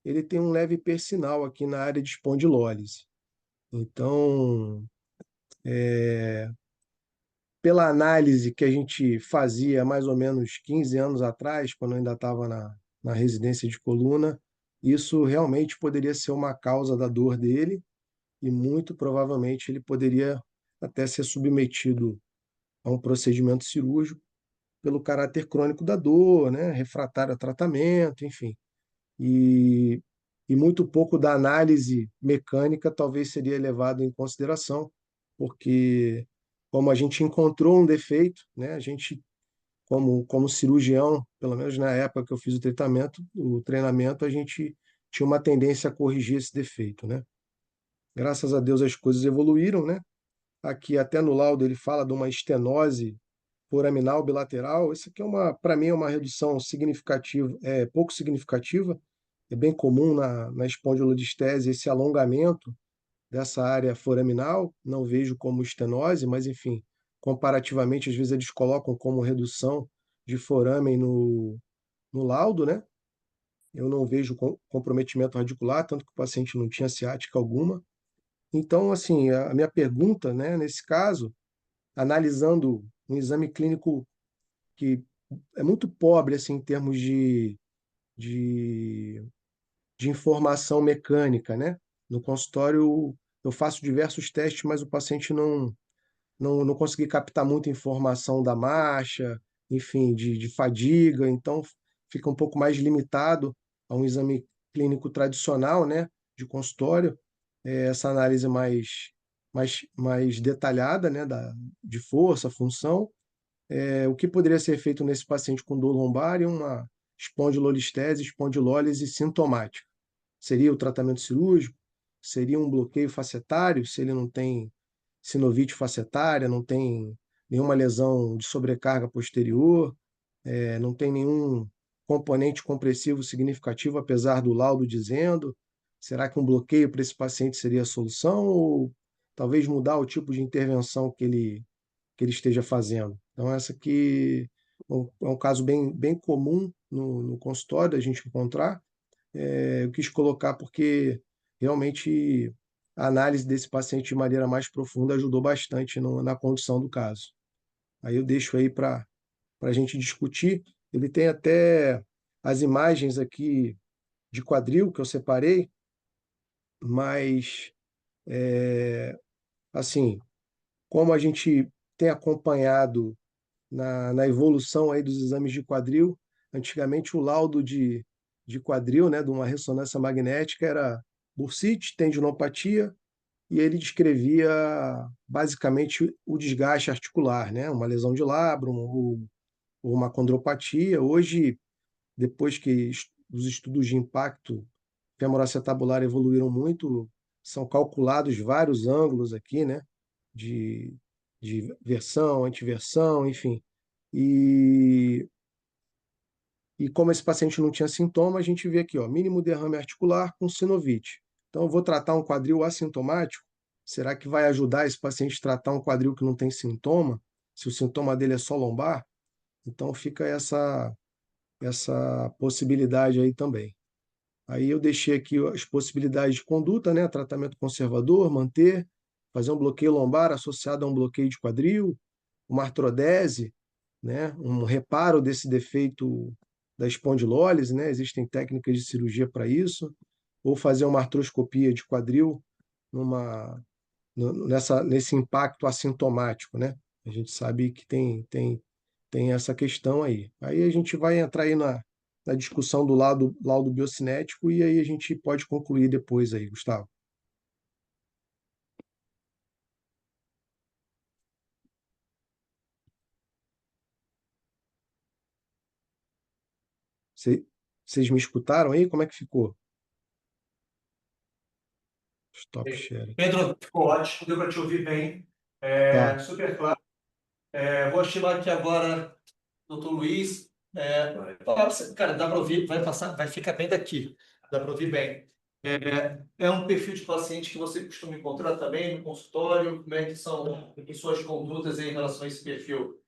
[SPEAKER 5] ele tem um leve hipersinal aqui na área de espondilólise. Então, pela análise que a gente fazia mais ou menos 15 anos atrás, quando eu ainda estava na residência de coluna, isso realmente poderia ser uma causa da dor dele e muito provavelmente ele poderia até ser submetido a um procedimento cirúrgico pelo caráter crônico da dor, né, refratário a tratamento, enfim. E, e muito pouco da análise mecânica talvez seria levado em consideração, porque como a gente encontrou um defeito, né, a gente como cirurgião, pelo menos na época que eu fiz o treinamento, a gente tinha uma tendência a corrigir esse defeito, né? Graças a Deus as coisas evoluíram, né? Aqui até no laudo ele fala de uma estenose foraminal bilateral. Isso aqui para mim é uma redução significativa, pouco significativa. É bem comum na espondilolistese esse alongamento dessa área foraminal. Não vejo como estenose, mas enfim, comparativamente às vezes eles colocam como redução de foramen no laudo, né? Eu não vejo comprometimento radicular, tanto que o paciente não tinha ciática alguma. Então, assim, a minha pergunta, né, nesse caso, analisando um exame clínico que é muito pobre, assim, em termos de, de informação mecânica, né? No consultório, eu faço diversos testes, mas o paciente não consegui captar muita informação da marcha, enfim, de fadiga, então fica um pouco mais limitado a um exame clínico tradicional, né, de consultório, essa análise mais detalhada, né, de força, função. O que poderia ser feito nesse paciente com dor lombar e uma espondilolistese, espondilólise sintomática? Seria o tratamento cirúrgico? Seria um bloqueio facetário, se ele não tem sinovite facetária, não tem nenhuma lesão de sobrecarga posterior, não tem nenhum componente compressivo significativo, apesar do laudo dizendo. Será que um bloqueio para esse paciente seria a solução? Ou talvez mudar o tipo de intervenção que ele esteja fazendo? Então, essa aqui é um caso bem comum no consultório, a gente encontrar. Eu quis colocar porque realmente a análise desse paciente de maneira mais profunda ajudou bastante na condução do caso. Aí eu deixo aí para a gente discutir. Ele tem até as imagens aqui de quadril que eu separei, mas assim, como a gente tem acompanhado na evolução aí dos exames de quadril, antigamente o laudo de quadril, né, de uma ressonância magnética era bursite, tendinopatia, e ele descrevia basicamente o desgaste articular, né, uma lesão de labrum ou uma condropatia. Hoje, depois que os estudos de impacto femoroacetabular evoluíram muito, são calculados vários ângulos aqui, né, de, de versão, antiversão, enfim. E, e como esse paciente não tinha sintoma, a gente vê aqui, ó, mínimo derrame articular com sinovite. Então, eu vou tratar um quadril assintomático. Será que vai ajudar esse paciente a tratar um quadril que não tem sintoma? Se o sintoma dele é só lombar? Então, fica essa possibilidade aí também. Aí eu deixei aqui as possibilidades de conduta, né? Tratamento conservador, manter, fazer um bloqueio lombar associado a um bloqueio de quadril, uma artrodese, né? Um reparo desse defeito da espondilólise, né? Existem técnicas de cirurgia para isso, ou fazer uma artroscopia de quadril nesse impacto assintomático, né? A gente sabe que tem essa questão aí. Aí a gente vai entrar aí na discussão do laudo biocinético e aí a gente pode concluir depois aí, Gustavo. Vocês me escutaram aí? Como é que ficou? Stop share.
[SPEAKER 2] Pedro, ficou ótimo, deu para te ouvir bem.
[SPEAKER 5] Tá.
[SPEAKER 2] Super claro. Vou chamar aqui agora o Dr. Luiz. Cara, dá para ouvir, vai ficar bem daqui. Dá para ouvir bem. É um perfil de paciente que você costuma encontrar também no consultório? Como é que são suas condutas em relação a esse perfil?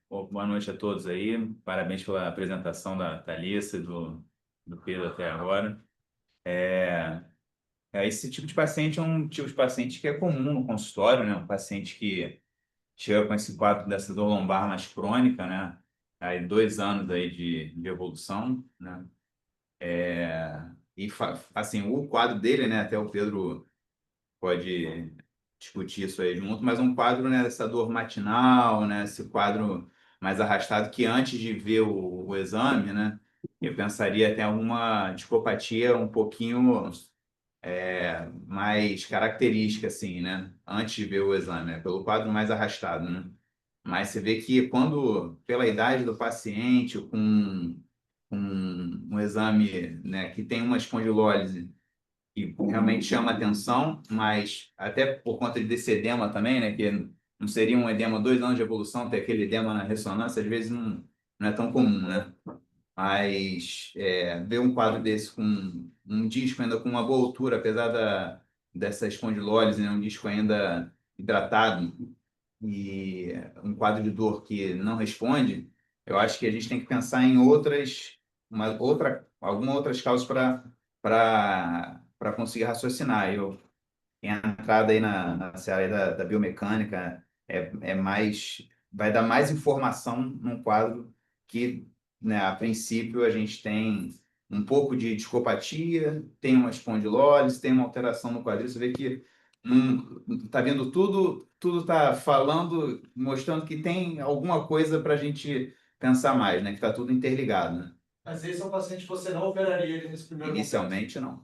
[SPEAKER 4] Boa noite a todos aí. Parabéns pela apresentação da Thalissa e do Pedro até agora. Esse tipo de paciente é um tipo de paciente que é comum no consultório, né? Um paciente que chega com esse quadro dessa dor lombar mais crônica, né? Aí 2 anos aí de evolução, né? Assim, o quadro dele, né? Até o Pedro pode discutir isso aí junto, mas um quadro, né, dessa dor matinal, né, esse quadro mais arrastado que antes de ver o exame, né, eu pensaria até alguma discopatia um pouquinho mais característica, assim, né, antes de ver o exame, né, pelo quadro mais arrastado, né. Mas você vê que quando, pela idade do paciente, com um exame, né, que tem uma espondilólise que realmente chama atenção, mas até por conta desse edema também, né, que não seria um edema 2 anos de evolução, ter aquele edema na ressonância, às vezes não é tão comum, né? Mas ver um quadro desse com um disco ainda com uma boa altura, apesar dessa espondilólise, né, um disco ainda hidratado e um quadro de dor que não responde, eu acho que a gente tem que pensar em algumas outras causas para conseguir raciocinar. Eu tenho entrado aí na seara aí da biomecânica, vai dar mais informação num quadro que, né, a princípio, a gente tem um pouco de discopatia, tem uma espondilólise, tem uma alteração no quadril. Você vê que está vendo tudo está falando, mostrando que tem alguma coisa para a gente pensar mais, né? Que está tudo interligado, né?
[SPEAKER 2] Mas esse é um paciente que você não operaria ele nesse primeiro momento.
[SPEAKER 4] Inicialmente, não.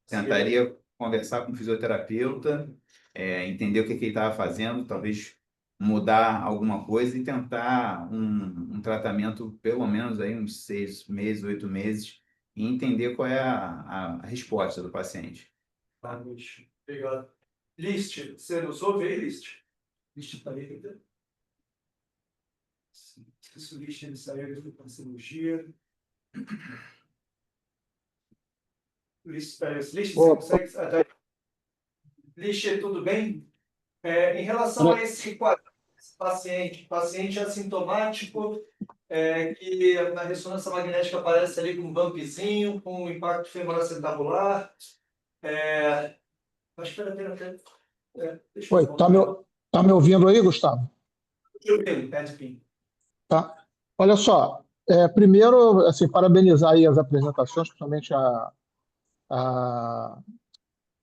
[SPEAKER 2] Sim.
[SPEAKER 4] Tentaria conversar com o fisioterapeuta, entender o que ele estava fazendo, talvez mudar alguma coisa e tentar um tratamento, pelo menos aí uns 6 meses, 8 meses, e entender qual é a resposta do paciente.
[SPEAKER 2] Tá, Luiz. Obrigado. List, você nos ouve aí, List? List está aí, né? Se o List ele saiu para a cirurgia. List, espera, List, você consegue... List, tudo bem? Em relação a esse quadro, esse paciente assintomático, que na ressonância magnética aparece ali com um bumpzinho, com um impacto femoral acetabular. Acho que era até. Deixa eu
[SPEAKER 6] Oi,
[SPEAKER 2] voltar.
[SPEAKER 6] tá me ouvindo aí, Gustavo?
[SPEAKER 2] Eu tenho, Pim.
[SPEAKER 6] Tá. Olha só, primeiro, assim, parabenizar aí as apresentações, principalmente a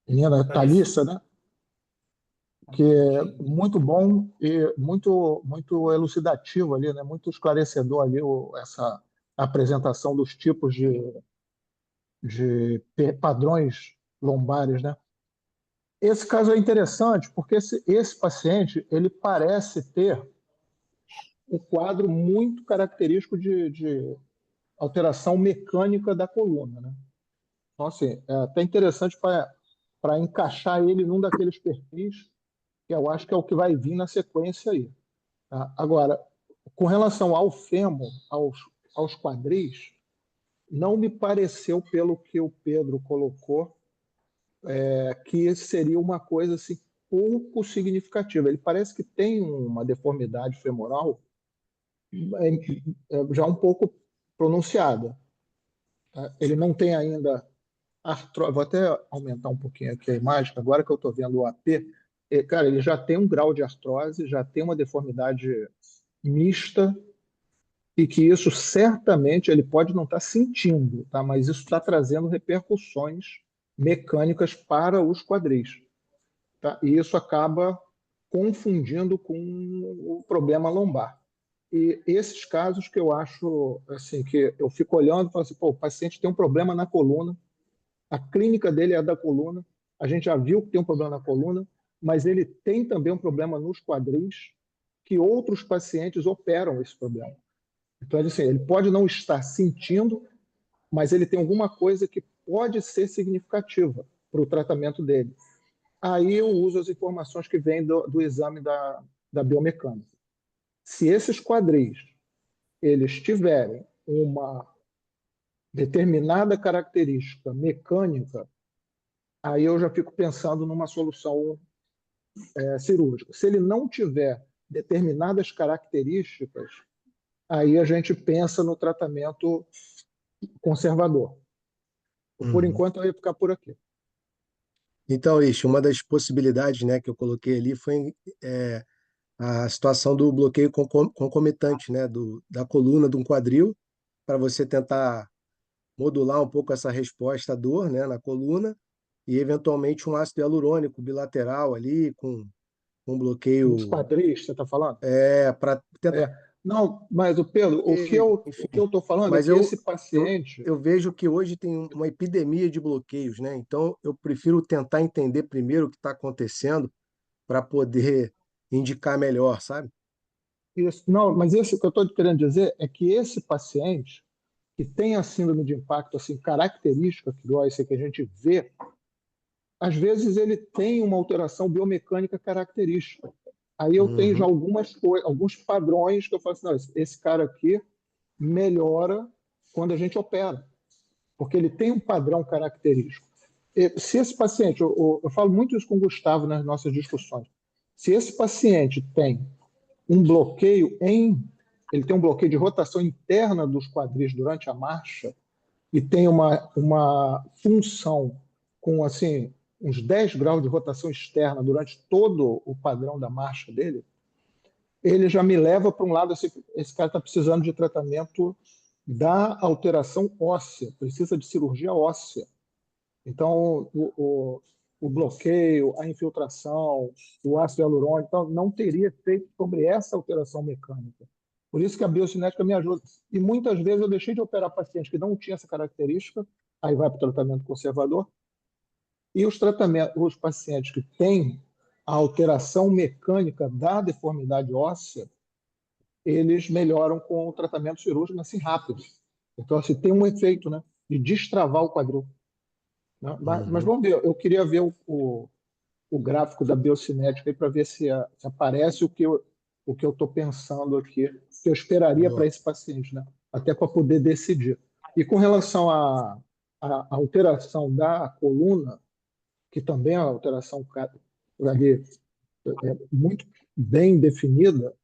[SPEAKER 6] menina Thalissa, né? Que é muito bom e muito elucidativo ali, né? Muito esclarecedor ali essa apresentação dos tipos de padrões lombares, né? Esse caso é interessante porque esse paciente ele parece ter um quadro muito característico de alteração mecânica da coluna, né? Então, assim, é até interessante para encaixar ele num daqueles perfis que eu acho que é o que vai vir na sequência aí. Tá? Agora, com relação ao fêmur, aos quadris, não me pareceu, pelo que o Pedro colocou, que seria uma coisa assim, pouco significativa. Ele parece que tem uma deformidade femoral já um pouco pronunciada. Tá? Ele não tem ainda artrose. Vou até aumentar um pouquinho aqui a imagem, agora que eu estou vendo o AP. Cara, ele já tem um grau de artrose, já tem uma deformidade mista, e que isso certamente ele pode não estar sentindo, tá? Mas isso está trazendo repercussões mecânicas para os quadris. Tá? E isso acaba confundindo com o problema lombar. E esses casos que eu acho assim, que eu fico olhando e falo assim, pô, o paciente tem um problema na coluna, a clínica dele é da coluna, a gente já viu que tem um problema na coluna, mas ele tem também um problema nos quadris, que outros pacientes operam esse problema. Então, assim, ele pode não estar sentindo, mas ele tem alguma coisa que pode ser significativa para o tratamento dele. Aí eu uso as informações que vêm do exame da biomecânica. Se esses quadris eles tiverem uma determinada característica mecânica, aí eu já fico pensando numa solução cirúrgica. Se ele não tiver determinadas características, aí a gente pensa no tratamento conservador. Por enquanto, eu ia ficar por aqui.
[SPEAKER 5] Então, Ixi, uma das possibilidades, né, que eu coloquei ali foi a situação do bloqueio concomitante, né, da coluna de um quadril, para você tentar modular um pouco essa resposta à dor, né, na coluna, e eventualmente um ácido hialurônico bilateral ali, com um bloqueio.
[SPEAKER 6] Os quadris, você está falando?
[SPEAKER 5] Para tentar.
[SPEAKER 6] Não, mas o Pedro, o que eu estou falando é
[SPEAKER 5] Mas
[SPEAKER 6] que esse paciente.
[SPEAKER 5] eu vejo que hoje tem uma epidemia de bloqueios, né? Então eu prefiro tentar entender primeiro o que está acontecendo para poder indicar melhor, sabe?
[SPEAKER 6] Isso, não, mas esse que eu estou querendo dizer é que esse paciente que tem a síndrome de impacto assim característica, que igual esse que a gente vê, às vezes ele tem uma alteração biomecânica característica. Aí eu tenho já
[SPEAKER 5] Uhum.
[SPEAKER 6] alguns padrões que eu falo assim, não, esse cara aqui melhora quando a gente opera, porque ele tem um padrão característico. Se esse paciente, eu falo muito isso com o Gustavo nas nossas discussões, se esse paciente tem um bloqueio ele tem um bloqueio de rotação interna dos quadris durante a marcha e tem uma função com assim uns 10 graus de rotação externa durante todo o padrão da marcha dele, ele já me leva para um lado, esse cara está precisando de tratamento da alteração óssea, precisa de cirurgia óssea. Então, o bloqueio, a infiltração, o ácido hialurônico, então, não teria efeito sobre essa alteração mecânica. Por isso que a biocinética me ajuda. E muitas vezes eu deixei de operar pacientes que não tinham essa característica, aí vai para o tratamento conservador, e os pacientes que têm a alteração mecânica da deformidade óssea, eles melhoram com o tratamento cirúrgico assim rápido. Então, assim, tem um efeito, né, de destravar o quadril. Né? Mas
[SPEAKER 5] Uhum.
[SPEAKER 6] vamos ver, eu queria ver o gráfico da biocinética para ver se aparece o que eu estou pensando aqui, que eu esperaria para
[SPEAKER 5] Boa.
[SPEAKER 6] esse paciente, né? Até para poder decidir. E com relação à alteração da coluna, que também é uma alteração ali, muito bem definida,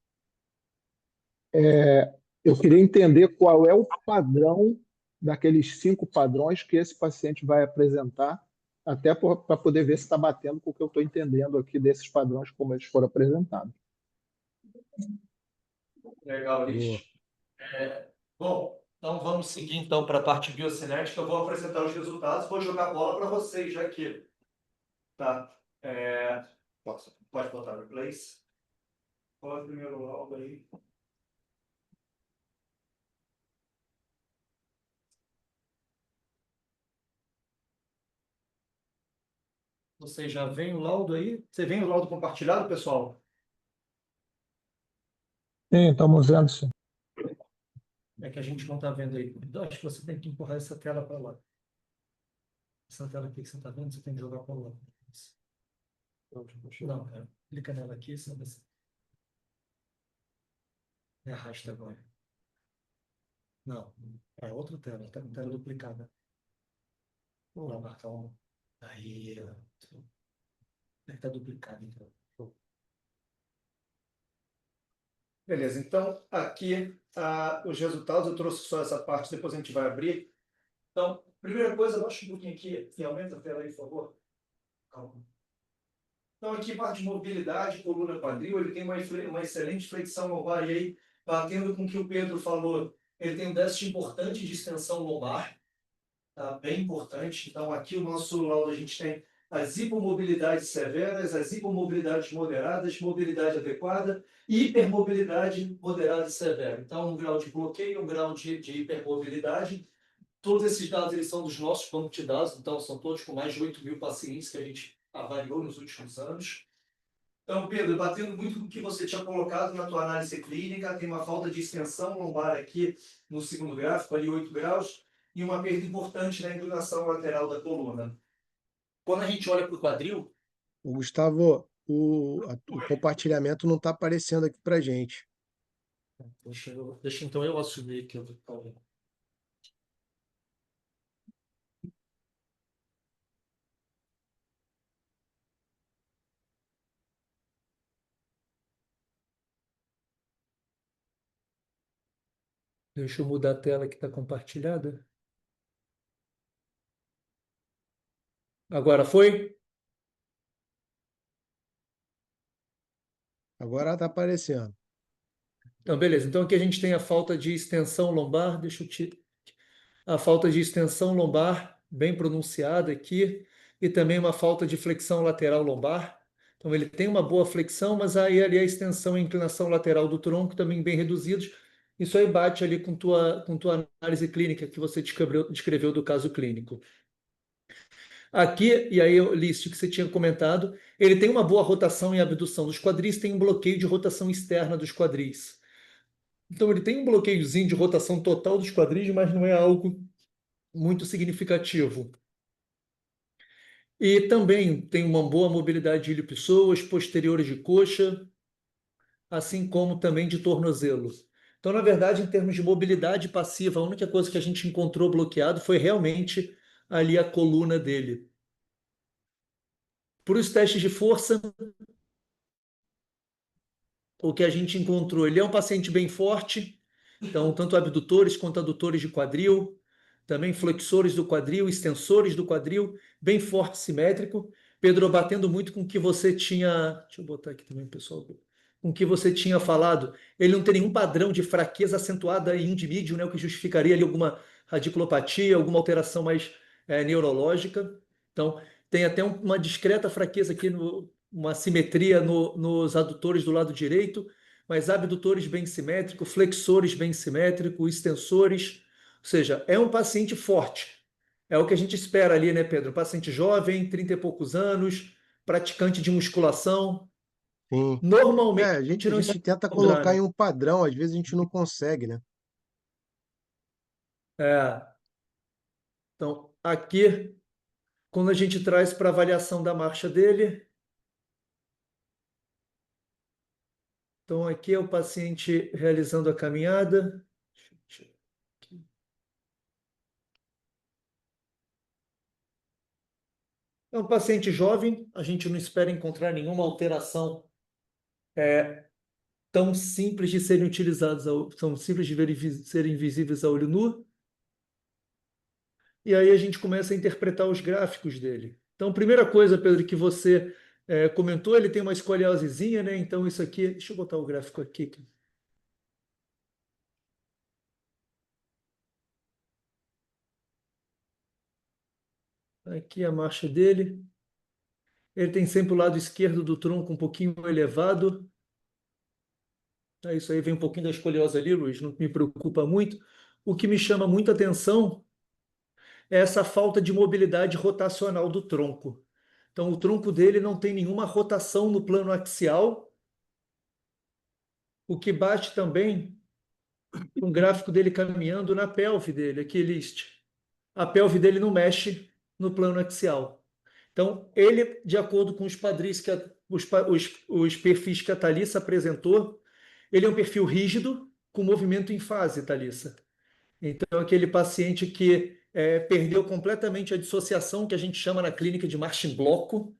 [SPEAKER 6] eu queria entender qual é o padrão daqueles 5 padrões que esse paciente vai apresentar, até para poder ver se está batendo com o que eu estou entendendo aqui desses padrões, como eles foram apresentados.
[SPEAKER 2] Legal,
[SPEAKER 5] Boa.
[SPEAKER 2] Liz. Bom, então vamos seguir então para a parte biocinética. Eu vou apresentar os resultados, vou jogar a bola para vocês já aqui. Tá? Pode botar no place. Qual é o primeiro laudo aí? Vocês já veem o laudo aí? Você vem o laudo compartilhado, pessoal?
[SPEAKER 6] Sim, estamos vendo sim.
[SPEAKER 2] É que a gente não está vendo aí. Então, acho que você tem que empurrar essa tela para lá. Essa tela aqui que você está vendo, você tem que jogar para lá. Não, cara. Clica nela aqui, você vai ver. Arrasta agora. Não, é outra tela. Está com tela duplicada. Vamos lá, marcar uma. Aí, está duplicado, então. Beleza, então aqui os resultados, eu trouxe só essa parte, depois a gente vai abrir. Então, primeira coisa, baixa um pouquinho aqui e aumenta a tela aí, por favor. Calma. Então, aqui parte de mobilidade, coluna quadril, ele tem uma excelente flexão lombar, e aí, batendo com o que o Pedro falou, ele tem um déficit importante de extensão lombar, tá? Bem importante. Então, aqui o nosso laudo, a gente tem as hipomobilidades severas, as hipomobilidades moderadas, mobilidade adequada e hipermobilidade moderada e severa. Então, um grau de bloqueio, um grau de hipermobilidade. Todos esses dados eles são dos nossos bancos de dados, então são todos com mais de 8.000 pacientes que a gente avaliou nos últimos anos. Então, Pedro, batendo muito com o que você tinha colocado na tua análise clínica, tem uma falta de extensão lombar aqui no segundo gráfico, ali 8 graus, e uma perda importante na inclinação lateral da coluna. Quando a gente olha para o quadril,
[SPEAKER 5] O Gustavo, o compartilhamento não está aparecendo aqui para gente.
[SPEAKER 2] deixa então eu assumir que eu vou. Deixa eu mudar a tela que está compartilhada. Agora foi?
[SPEAKER 5] Agora está aparecendo.
[SPEAKER 2] Então, beleza. Então aqui a gente tem a falta de extensão lombar. Deixa eu tirar. A falta de extensão lombar bem pronunciada aqui e também uma falta de flexão lateral lombar. Então ele tem uma boa flexão, mas aí ali a extensão e inclinação lateral do tronco também bem reduzidos. Isso aí bate ali com tua análise clínica que você descreveu do caso clínico. Aqui, e aí o Lício, que você tinha comentado, ele tem uma boa rotação e abdução dos quadris, tem um bloqueio de rotação externa dos quadris. Então ele tem um bloqueiozinho de rotação total dos quadris, mas não é algo muito significativo. E também tem uma boa mobilidade de ilho-pessoas, posteriores de coxa, assim como também de tornozelo. Então, na verdade, em termos de mobilidade passiva, a única coisa que a gente encontrou bloqueado foi realmente ali a coluna dele. Para os testes de força, o que a gente encontrou, ele é um paciente bem forte, então tanto abdutores quanto adutores de quadril, também flexores do quadril, extensores do quadril, bem forte, simétrico. Pedro, batendo muito com o que você tinha, deixa eu botar aqui também, pessoal, com o que você tinha falado, ele não tem nenhum padrão de fraqueza acentuada em indimídio, né, o que justificaria ali alguma radiculopatia, alguma alteração mais neurológica. Então, tem até uma discreta fraqueza aqui, uma simetria nos adutores do lado direito, mas abdutores bem simétricos, flexores bem simétricos, extensores, ou seja, é um paciente forte. É o que a gente espera ali, né, Pedro? Um paciente jovem, 30 e poucos anos, praticante de musculação.
[SPEAKER 5] Sim.
[SPEAKER 2] Normalmente
[SPEAKER 5] A gente, a
[SPEAKER 2] não
[SPEAKER 5] gente tenta
[SPEAKER 2] encontrar,
[SPEAKER 5] colocar
[SPEAKER 2] né?
[SPEAKER 5] em um padrão, às vezes a gente não consegue, né?
[SPEAKER 2] É. Então, aqui, quando a gente traz para avaliação da marcha dele, então aqui é o paciente realizando a caminhada. Deixa eu aqui. É um paciente jovem, a gente não espera encontrar nenhuma alteração tão simples de serem utilizados, são simples de serem visíveis a olho nu. E aí a gente começa a interpretar os gráficos dele. Então, primeira coisa, Pedro, que você comentou, ele tem uma escoliosezinha, né? Então, isso aqui, deixa eu botar o gráfico aqui. Aqui a marcha dele. Ele tem sempre o lado esquerdo do tronco um pouquinho elevado. Isso aí vem um pouquinho da escoliose ali, Luiz, não me preocupa muito. O que me chama muita atenção é essa falta de mobilidade rotacional do tronco. Então, o tronco dele não tem nenhuma rotação no plano axial, o que bate também com o gráfico dele caminhando na pelve dele, aqui, list. A pelve dele não mexe no plano axial. Então, ele, de acordo com os padrões os perfis que a Thalissa apresentou, ele é um perfil rígido com movimento em fase, Thalissa. Então, aquele paciente que perdeu completamente a dissociação, que a gente chama na clínica de marcha em bloco.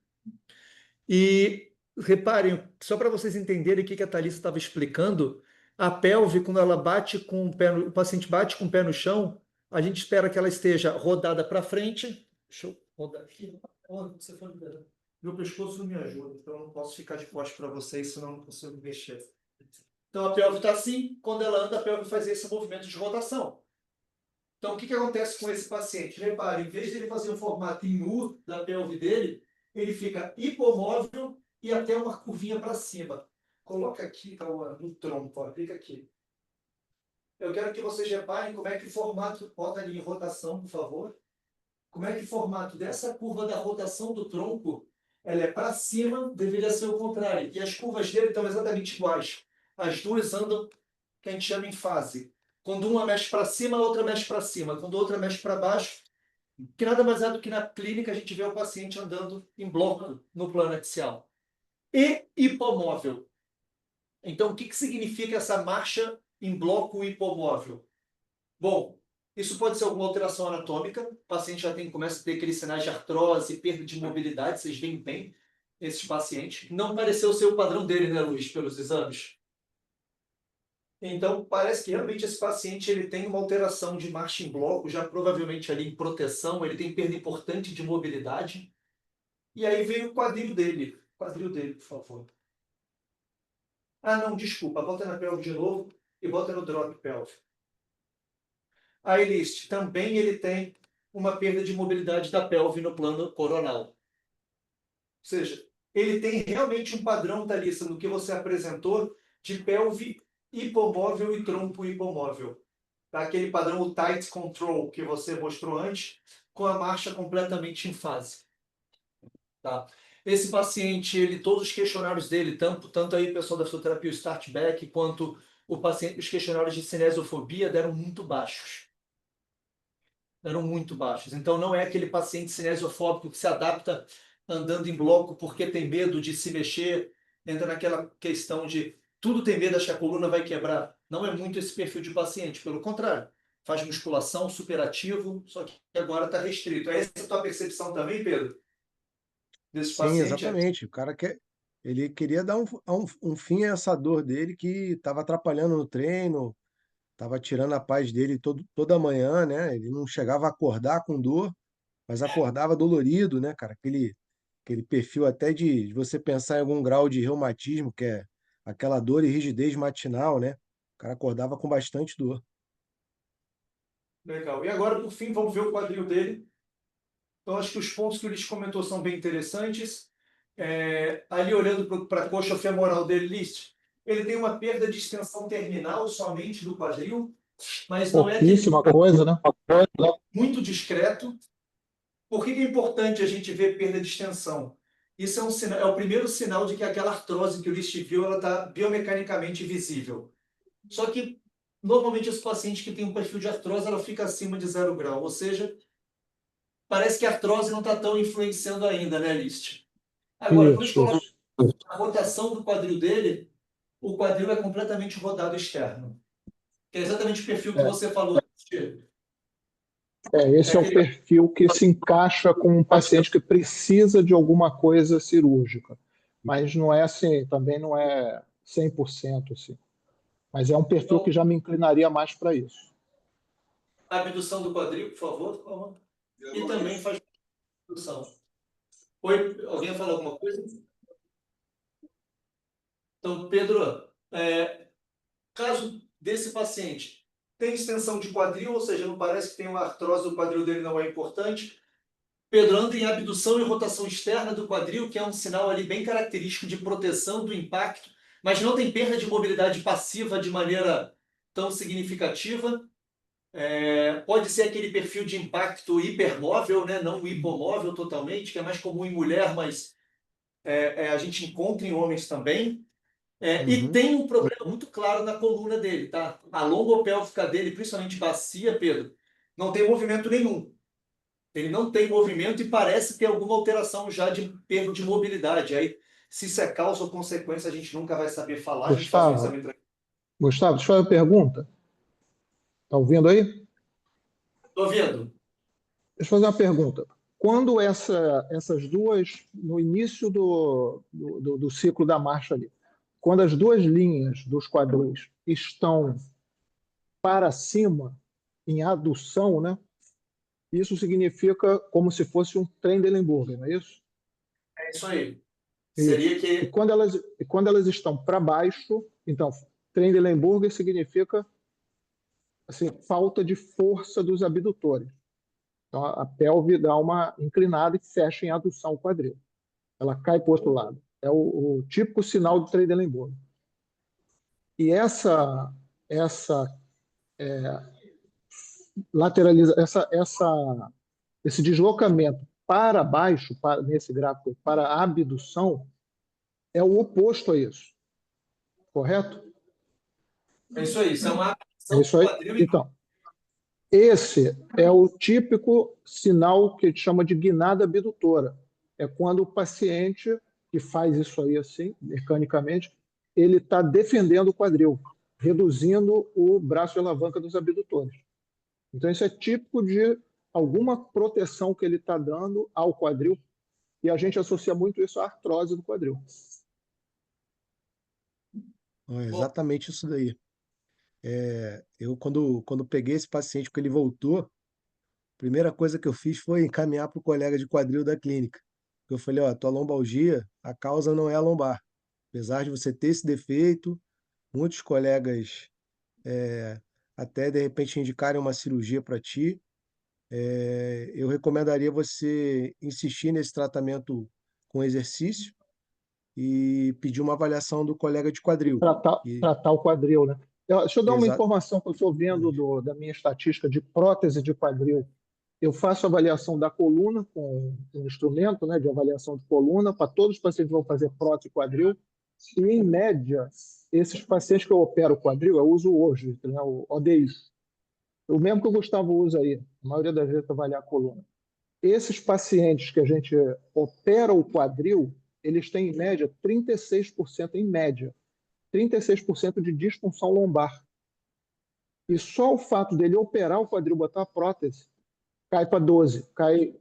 [SPEAKER 2] E reparem, só para vocês entenderem o que a Thalissa estava explicando, a pelve, quando ela bate com o pé, o paciente bate com o pé no chão, a gente espera que ela esteja rodada para frente. Deixa eu rodar aqui. Você foi liberado. Meu pescoço não me ajuda, então eu não posso ficar de costas para vocês, senão eu não consigo mexer. Então a pelve está assim, quando ela anda, a pelve faz esse movimento de rotação. Então, o que acontece com esse paciente? Repare, em vez de ele fazer um formato em U da pelve dele, ele fica hipomóvel e até uma curvinha para cima. Coloca aqui, Cauã, no tronco, ó, clica aqui. Eu quero que vocês reparem como é que o formato, bota ali em rotação, por favor. Como é que o formato dessa curva da rotação do tronco, ela é para cima, deveria ser o contrário. E as curvas dele estão exatamente iguais. As duas andam, que a gente chama em fase. Quando uma mexe para cima, a outra mexe para cima. Quando a outra mexe para baixo, que nada mais é do que na clínica a gente vê o paciente andando em bloco no plano axial. E hipomóvel. Então, o que significa essa marcha em bloco hipomóvel? Bom, isso pode ser alguma alteração anatômica. O paciente já começa a ter aqueles sinais de artrose, perda de mobilidade. Vocês veem bem esses pacientes. Não pareceu ser o padrão dele, né, Luiz, pelos exames? Então, parece que realmente esse paciente ele tem uma alteração de marcha em bloco, já provavelmente ali em proteção, ele tem perda importante de mobilidade. E aí vem o quadril dele. Quadril dele, por favor. Ah, não, desculpa. Bota na pelve de novo e bota no drop pelve. A Elist também ele tem uma perda de mobilidade da pelve no plano coronal. Ou seja, ele tem realmente um padrão, Thalissa, no que você apresentou, de pelve hipomóvel e tronco hipomóvel. Tá? Aquele padrão, o tight control, que você mostrou antes, com a marcha completamente em fase. Tá? Esse paciente, todos os questionários dele, tanto aí o pessoal da fisioterapia, o Start Back, quanto os questionários de cinesiofobia deram muito baixos. Deram muito baixos. Então, não é aquele paciente cinesiofóbico que se adapta andando em bloco porque tem medo de se mexer, entra naquela questão de tudo tem medo, acho que a coluna vai quebrar. Não é muito esse perfil de paciente, pelo contrário. Faz musculação, superativo, só que agora está restrito. É essa a tua percepção também, Pedro? Desse
[SPEAKER 5] Sim,
[SPEAKER 2] paciente?
[SPEAKER 5] exatamente. O cara ele queria dar um fim a essa dor dele que estava atrapalhando no treino, estava tirando a paz dele toda manhã, né? Ele não chegava a acordar com dor, mas acordava dolorido, né, cara? Aquele perfil até de você pensar em algum grau de reumatismo, que é aquela dor e rigidez matinal, né? O cara acordava com bastante dor.
[SPEAKER 2] Legal. E agora, por fim, vamos ver o quadril dele. Então, acho que os pontos que o Liz comentou são bem interessantes. Ali, olhando para a coxa femoral dele, Liz, ele tem uma perda de extensão terminal somente do quadril, mas não é aquele
[SPEAKER 6] Pouquíssima coisa, né?
[SPEAKER 2] muito discreto. Por que é importante a gente ver perda de extensão? Isso é um sinal, é o primeiro sinal de que aquela artrose que o Liz viu, ela está biomecanicamente visível. Só que, normalmente, os pacientes que têm um perfil de artrose, ela fica acima de 0 grau, ou seja, parece que a artrose não está tão influenciando ainda, né, List? Agora, quando a gente
[SPEAKER 6] Isso,
[SPEAKER 2] coloca
[SPEAKER 6] isso.
[SPEAKER 2] a rotação do quadril dele, o quadril é completamente rodado externo. Que é exatamente o perfil que
[SPEAKER 6] É,
[SPEAKER 2] você falou. List. É
[SPEAKER 6] esse é o
[SPEAKER 2] aquele...
[SPEAKER 6] perfil que se encaixa com um paciente que precisa de alguma coisa cirúrgica. Mas não é assim, também não é 100% assim. Mas é um perfil que
[SPEAKER 2] Então,
[SPEAKER 6] já me inclinaria mais para isso.
[SPEAKER 2] a abdução do quadril, por favor. Por favor. E também faz abdução. Oi, alguém falou alguma coisa? Então, Pedro, caso desse paciente tem extensão de quadril, ou seja, não parece que tem uma artrose do quadril dele, não é importante. Pedro anda em abdução e rotação externa do quadril, que é um sinal ali bem característico de proteção do impacto, mas não tem perda de mobilidade passiva de maneira tão significativa. Pode ser aquele perfil de impacto hipermóvel, né? Não hipomóvel totalmente, que é mais comum em mulher, mas a gente encontra em homens também. E
[SPEAKER 5] Uhum.
[SPEAKER 2] tem um problema muito claro na coluna dele, tá? A lombopélvica dele, principalmente bacia, Pedro, não tem movimento nenhum. Ele não tem movimento e parece ter alguma alteração já de perda de mobilidade. Aí, se isso é causa ou consequência, a gente nunca vai saber falar. A gente faz um
[SPEAKER 6] Gustavo,
[SPEAKER 2] exame.
[SPEAKER 6] Gustavo, deixa eu fazer uma pergunta. Está ouvindo aí?
[SPEAKER 2] Estou vendo.
[SPEAKER 6] Deixa eu fazer uma pergunta. Quando essas duas, no início do ciclo da marcha ali, quando as duas linhas dos quadris estão para cima, em adução, né? Isso significa como se fosse um Trendelenburger, não é isso?
[SPEAKER 2] É isso aí.
[SPEAKER 6] Isso.
[SPEAKER 2] Seria que
[SPEAKER 6] E quando elas estão para baixo, então, Trendelenburger significa assim, falta de força dos abdutores. Então, a pelve dá uma inclinada e fecha em adução o quadril. Ela cai para o outro lado. É o típico sinal de Trendelenburg. E essa lateraliza, esse deslocamento para baixo, nesse gráfico, para a abdução, é o oposto a isso. Correto?
[SPEAKER 2] é isso aí. Isso é uma
[SPEAKER 6] É
[SPEAKER 2] ação do
[SPEAKER 6] isso aí?
[SPEAKER 2] quadril.
[SPEAKER 6] Então, esse é o típico sinal que a gente chama de guinada abdutora. É quando o paciente que faz isso aí assim, mecanicamente, ele está defendendo o quadril, reduzindo o braço de alavanca dos abdutores. Então, isso é típico de alguma proteção que ele está dando ao quadril, e a gente associa muito isso à artrose do quadril.
[SPEAKER 5] É exatamente isso daí. Eu, quando peguei esse paciente, porque ele voltou, a primeira coisa que eu fiz foi encaminhar para o colega de quadril da clínica. Eu falei, ó, tua lombalgia, a causa não é a lombar. Apesar de você ter esse defeito, muitos colegas até de repente indicarem uma cirurgia para ti, eu recomendaria você insistir nesse tratamento com exercício e pedir uma avaliação do colega de quadril. E,
[SPEAKER 6] Tratar o quadril, né? Deixa eu dar uma
[SPEAKER 5] exa
[SPEAKER 6] informação que eu estou vendo da minha estatística de prótese de quadril Eu faço avaliação da coluna com um instrumento, né, de avaliação de coluna para todos os pacientes que vão fazer prótese e quadril. E, em média, esses pacientes que eu opero o quadril, eu uso hoje, né, o ODI. O mesmo que o Gustavo usa aí, a maioria das vezes para avaliar a coluna. Esses pacientes que a gente opera o quadril, eles têm, em média, 36%, em média, 36% de disfunção lombar. E só o fato dele operar o quadril, botar a prótese, cai para 12, cai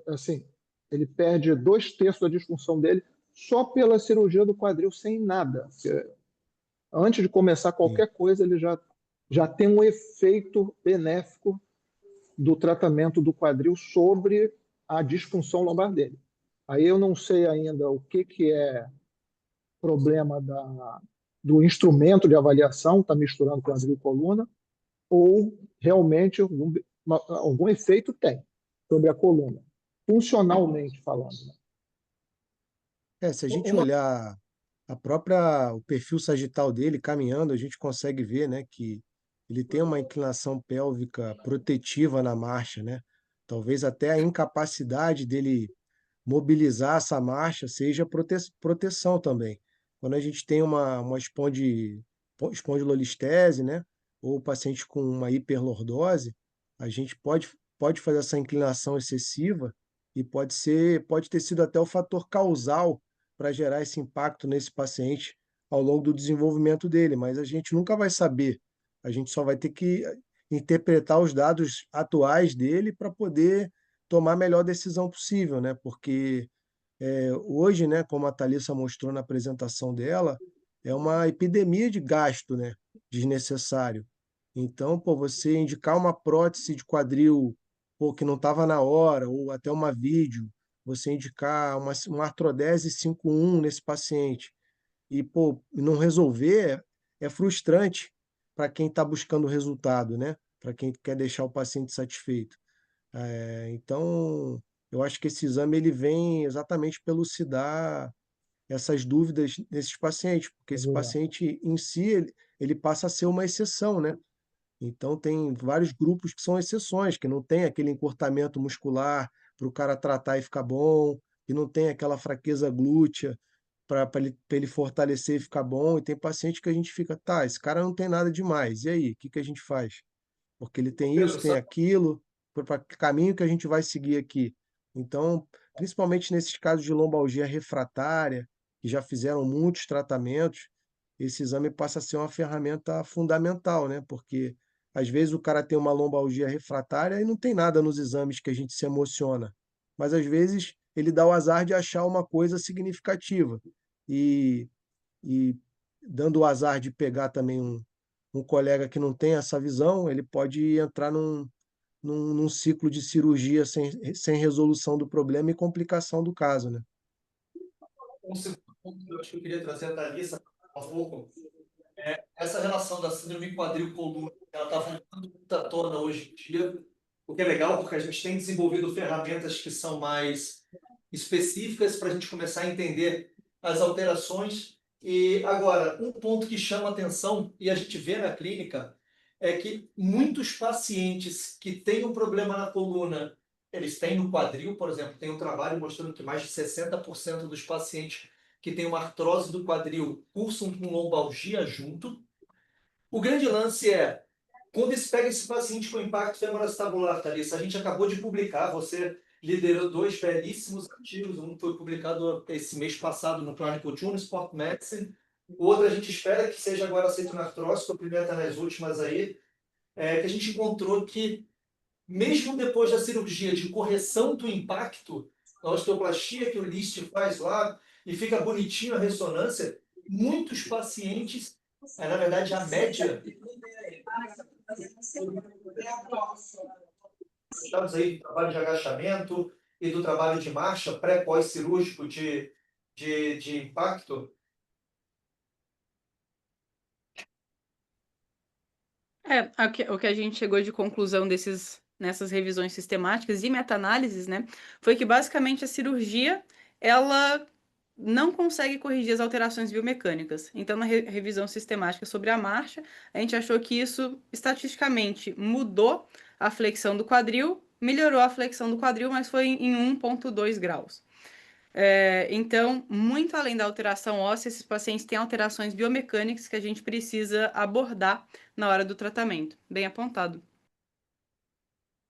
[SPEAKER 6] assim, ele perde 2/3 da disfunção dele só pela cirurgia do quadril, sem nada. Porque antes de começar qualquer coisa, ele já tem um efeito benéfico do tratamento do quadril sobre a disfunção lombar dele. Aí eu não sei ainda o que é problema do instrumento de avaliação, está misturando quadril e coluna, ou realmente algum efeito tem sobre a coluna, funcionalmente falando, né?
[SPEAKER 5] Se a gente
[SPEAKER 2] Uma
[SPEAKER 5] olhar o perfil sagital dele caminhando, a gente consegue ver, né, que ele tem uma inclinação pélvica protetiva na marcha, né? Talvez até a incapacidade dele mobilizar essa marcha seja proteção também. Quando a gente tem uma espondilolistese, né, ou paciente com uma hiperlordose, a gente pode fazer essa inclinação excessiva e pode ter sido até o fator causal para gerar esse impacto nesse paciente ao longo do desenvolvimento dele, mas a gente nunca vai saber. A gente só vai ter que interpretar os dados atuais dele para poder tomar a melhor decisão possível, né? Porque hoje, né, como a Thalissa mostrou na apresentação dela, é uma epidemia de gasto, né, desnecessário. Então, pô, você indicar uma prótese de quadril, pô, que não estava na hora, ou até uma vídeo, você indicar uma artrodese 5.1 nesse paciente e, pô, não resolver é frustrante para quem está buscando resultado, né? Para quem quer deixar o paciente satisfeito. Então, eu acho que esse exame ele vem exatamente para elucidar essas dúvidas desses pacientes, porque esse paciente em si ele passa a ser uma exceção, né? Então, tem vários grupos que são exceções, que não tem aquele encurtamento muscular para o cara tratar e ficar bom, que não tem aquela fraqueza glútea para ele fortalecer e ficar bom. E tem paciente que a gente fica, tá, esse cara não tem nada demais, e aí, o que que a gente faz? Porque ele tem isso,
[SPEAKER 2] Pedro,
[SPEAKER 5] tem
[SPEAKER 2] só
[SPEAKER 5] aquilo, para que caminho que a gente vai seguir aqui. Então, principalmente nesses casos de lombalgia refratária, que já fizeram muitos tratamentos, esse exame passa a ser uma ferramenta fundamental, né? Porque às vezes o cara tem uma lombalgia refratária e não tem nada nos exames que a gente se emociona. Mas às vezes ele dá o azar de achar uma coisa significativa. E, e dando o azar de pegar também um colega que não tem essa visão, ele pode entrar num ciclo de cirurgia sem resolução do problema e complicação do caso, né?
[SPEAKER 2] um segundo ponto que eu acho que eu queria trazer a Thalissa um pouco. Essa relação da síndrome quadril-coluna, ela está voltando muito à tona hoje em dia, o que é legal, porque a gente tem desenvolvido ferramentas que são mais específicas para a gente começar a entender as alterações. E agora, um ponto que chama atenção, e a gente vê na clínica, é que muitos pacientes que têm um problema na coluna, eles têm no quadril, por exemplo, tem um trabalho mostrando que mais de 60% dos pacientes que têm uma artrose do quadril cursam com lombalgia junto. O grande lance é, quando se pega esse paciente com impacto femoroacetabular, Thalissa, a gente acabou de publicar, você liderou 2 belíssimos artigos, um foi publicado esse mês passado no Chronicle Journal Sport Medicine, o outro a gente espera que seja agora aceito na artrose, que o primeiro está nas últimas aí, que a gente encontrou que, mesmo depois da cirurgia de correção do impacto, a osteoplastia que o List faz lá, e fica bonitinho a ressonância, muitos pacientes, na verdade, a média, estamos aí do trabalho de agachamento e do trabalho de marcha pré-pós-cirúrgico de impacto.
[SPEAKER 3] O que a gente chegou de conclusão nessas revisões sistemáticas e meta-análises, né, foi que basicamente a cirurgia, ela não consegue corrigir as alterações biomecânicas. Então, na revisão sistemática sobre a marcha, a gente achou que isso, estatisticamente, mudou a flexão do quadril, melhorou a flexão do quadril, mas foi em 1,2 graus. Então, muito além da alteração óssea, esses pacientes têm alterações biomecânicas que a gente precisa abordar na hora do tratamento. Bem apontado.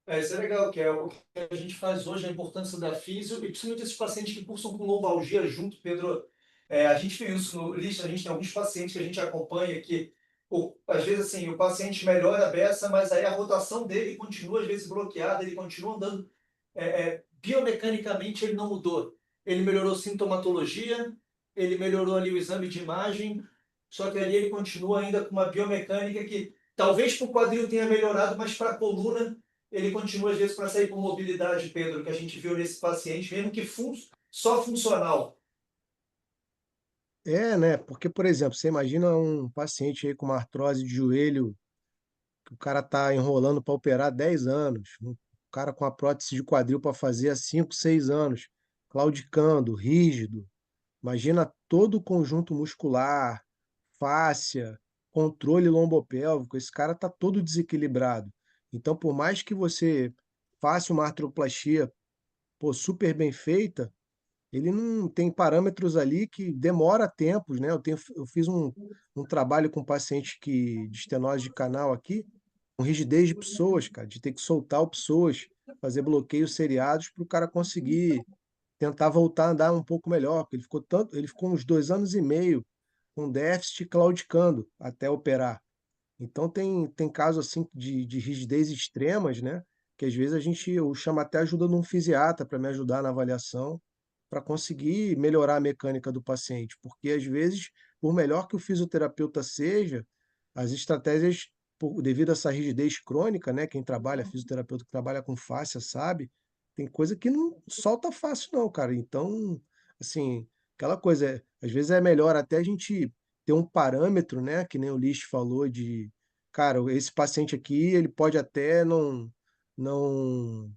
[SPEAKER 2] Isso é legal, que é o que a gente faz hoje, a importância da físio, e principalmente esses pacientes que cursam com lombalgia junto, Pedro. A gente tem isso no lista, a gente tem alguns pacientes que a gente acompanha que, às vezes, assim, o paciente melhora a beça, mas aí a rotação dele continua, às vezes, bloqueada, ele continua andando. Biomecanicamente, ele não mudou. Ele melhorou sintomatologia, ele melhorou ali o exame de imagem, só que ali ele continua ainda com uma biomecânica que, talvez para o quadril tenha melhorado, mas para a coluna ele continua, às vezes, para sair com mobilidade, Pedro, que a gente viu nesse paciente, mesmo que só funcional.
[SPEAKER 5] Né? Porque, por exemplo, você imagina um paciente aí com uma artrose de joelho, que o cara tá enrolando para operar há 10 anos, um cara com a prótese de quadril para fazer há 5, 6 anos, claudicando, rígido. Imagina todo o conjunto muscular, fáscia, controle lombopélvico, esse cara tá todo desequilibrado. Então, por mais que você faça uma artroplastia, pô, super bem feita, ele não tem parâmetros ali que demora tempos, né? Eu fiz um trabalho com um paciente de estenose de canal aqui, com rigidez de pessoas, cara, de ter que soltar o pessoas, fazer bloqueios seriados para o cara conseguir tentar voltar a andar um pouco melhor, porque ele ficou uns 2 anos e meio com déficit claudicando até operar. Então tem casos assim de rigidez extremas, né? Que às vezes eu chamo até ajuda de um fisiatra para me ajudar na avaliação, para conseguir melhorar a mecânica do paciente, porque às vezes, por melhor que o fisioterapeuta seja, as estratégias, devido a essa rigidez crônica, né? Quem trabalha, fisioterapeuta que trabalha com fáscia sabe, tem coisa que não solta fácil não, cara. Então, assim, aquela coisa, às vezes é melhor até a gente ter um parâmetro, né? Que nem o Lish falou de, cara, esse paciente aqui, ele pode até não, não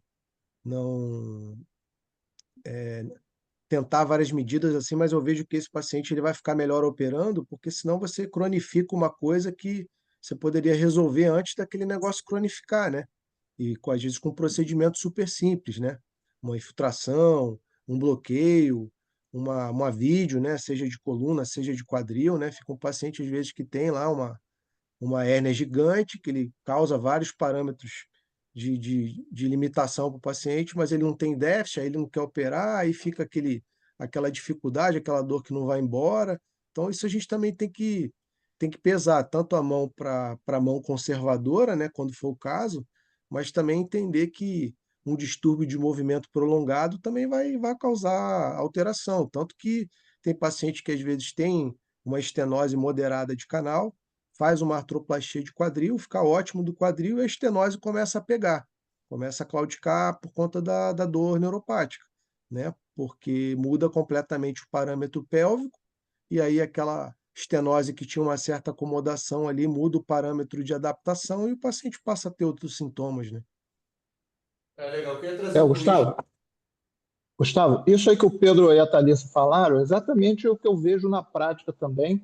[SPEAKER 5] tentar várias medidas assim, mas eu vejo que esse paciente ele vai ficar melhor operando, porque senão você cronifica uma coisa que você poderia resolver antes daquele negócio cronificar, né? E às vezes com um procedimento super simples, né? Uma infiltração, um bloqueio, uma vídeo, né? Seja de coluna, seja de quadril, né? Fica um paciente às vezes que tem lá uma hérnia gigante, que ele causa vários parâmetros de limitação para o paciente, mas ele não tem déficit, aí ele não quer operar, aí fica aquela dificuldade, aquela dor que não vai embora. Então, isso a gente também tem que pesar, tanto a mão para a mão conservadora, né, quando for o caso, mas também entender que um distúrbio de movimento prolongado também vai causar alteração. Tanto que tem paciente que às vezes tem uma estenose moderada de canal, faz uma artroplastia de quadril, fica ótimo do quadril e a estenose começa a pegar, começa a claudicar por conta da dor neuropática, né? Porque muda completamente o parâmetro pélvico e aí aquela estenose que tinha uma certa acomodação ali muda o parâmetro de adaptação e o paciente passa a ter outros sintomas, né?
[SPEAKER 2] Legal, eu queria trazer o Luiz.
[SPEAKER 6] Gustavo, isso aí que o Pedro e a Thalissa falaram é exatamente o que eu vejo na prática também,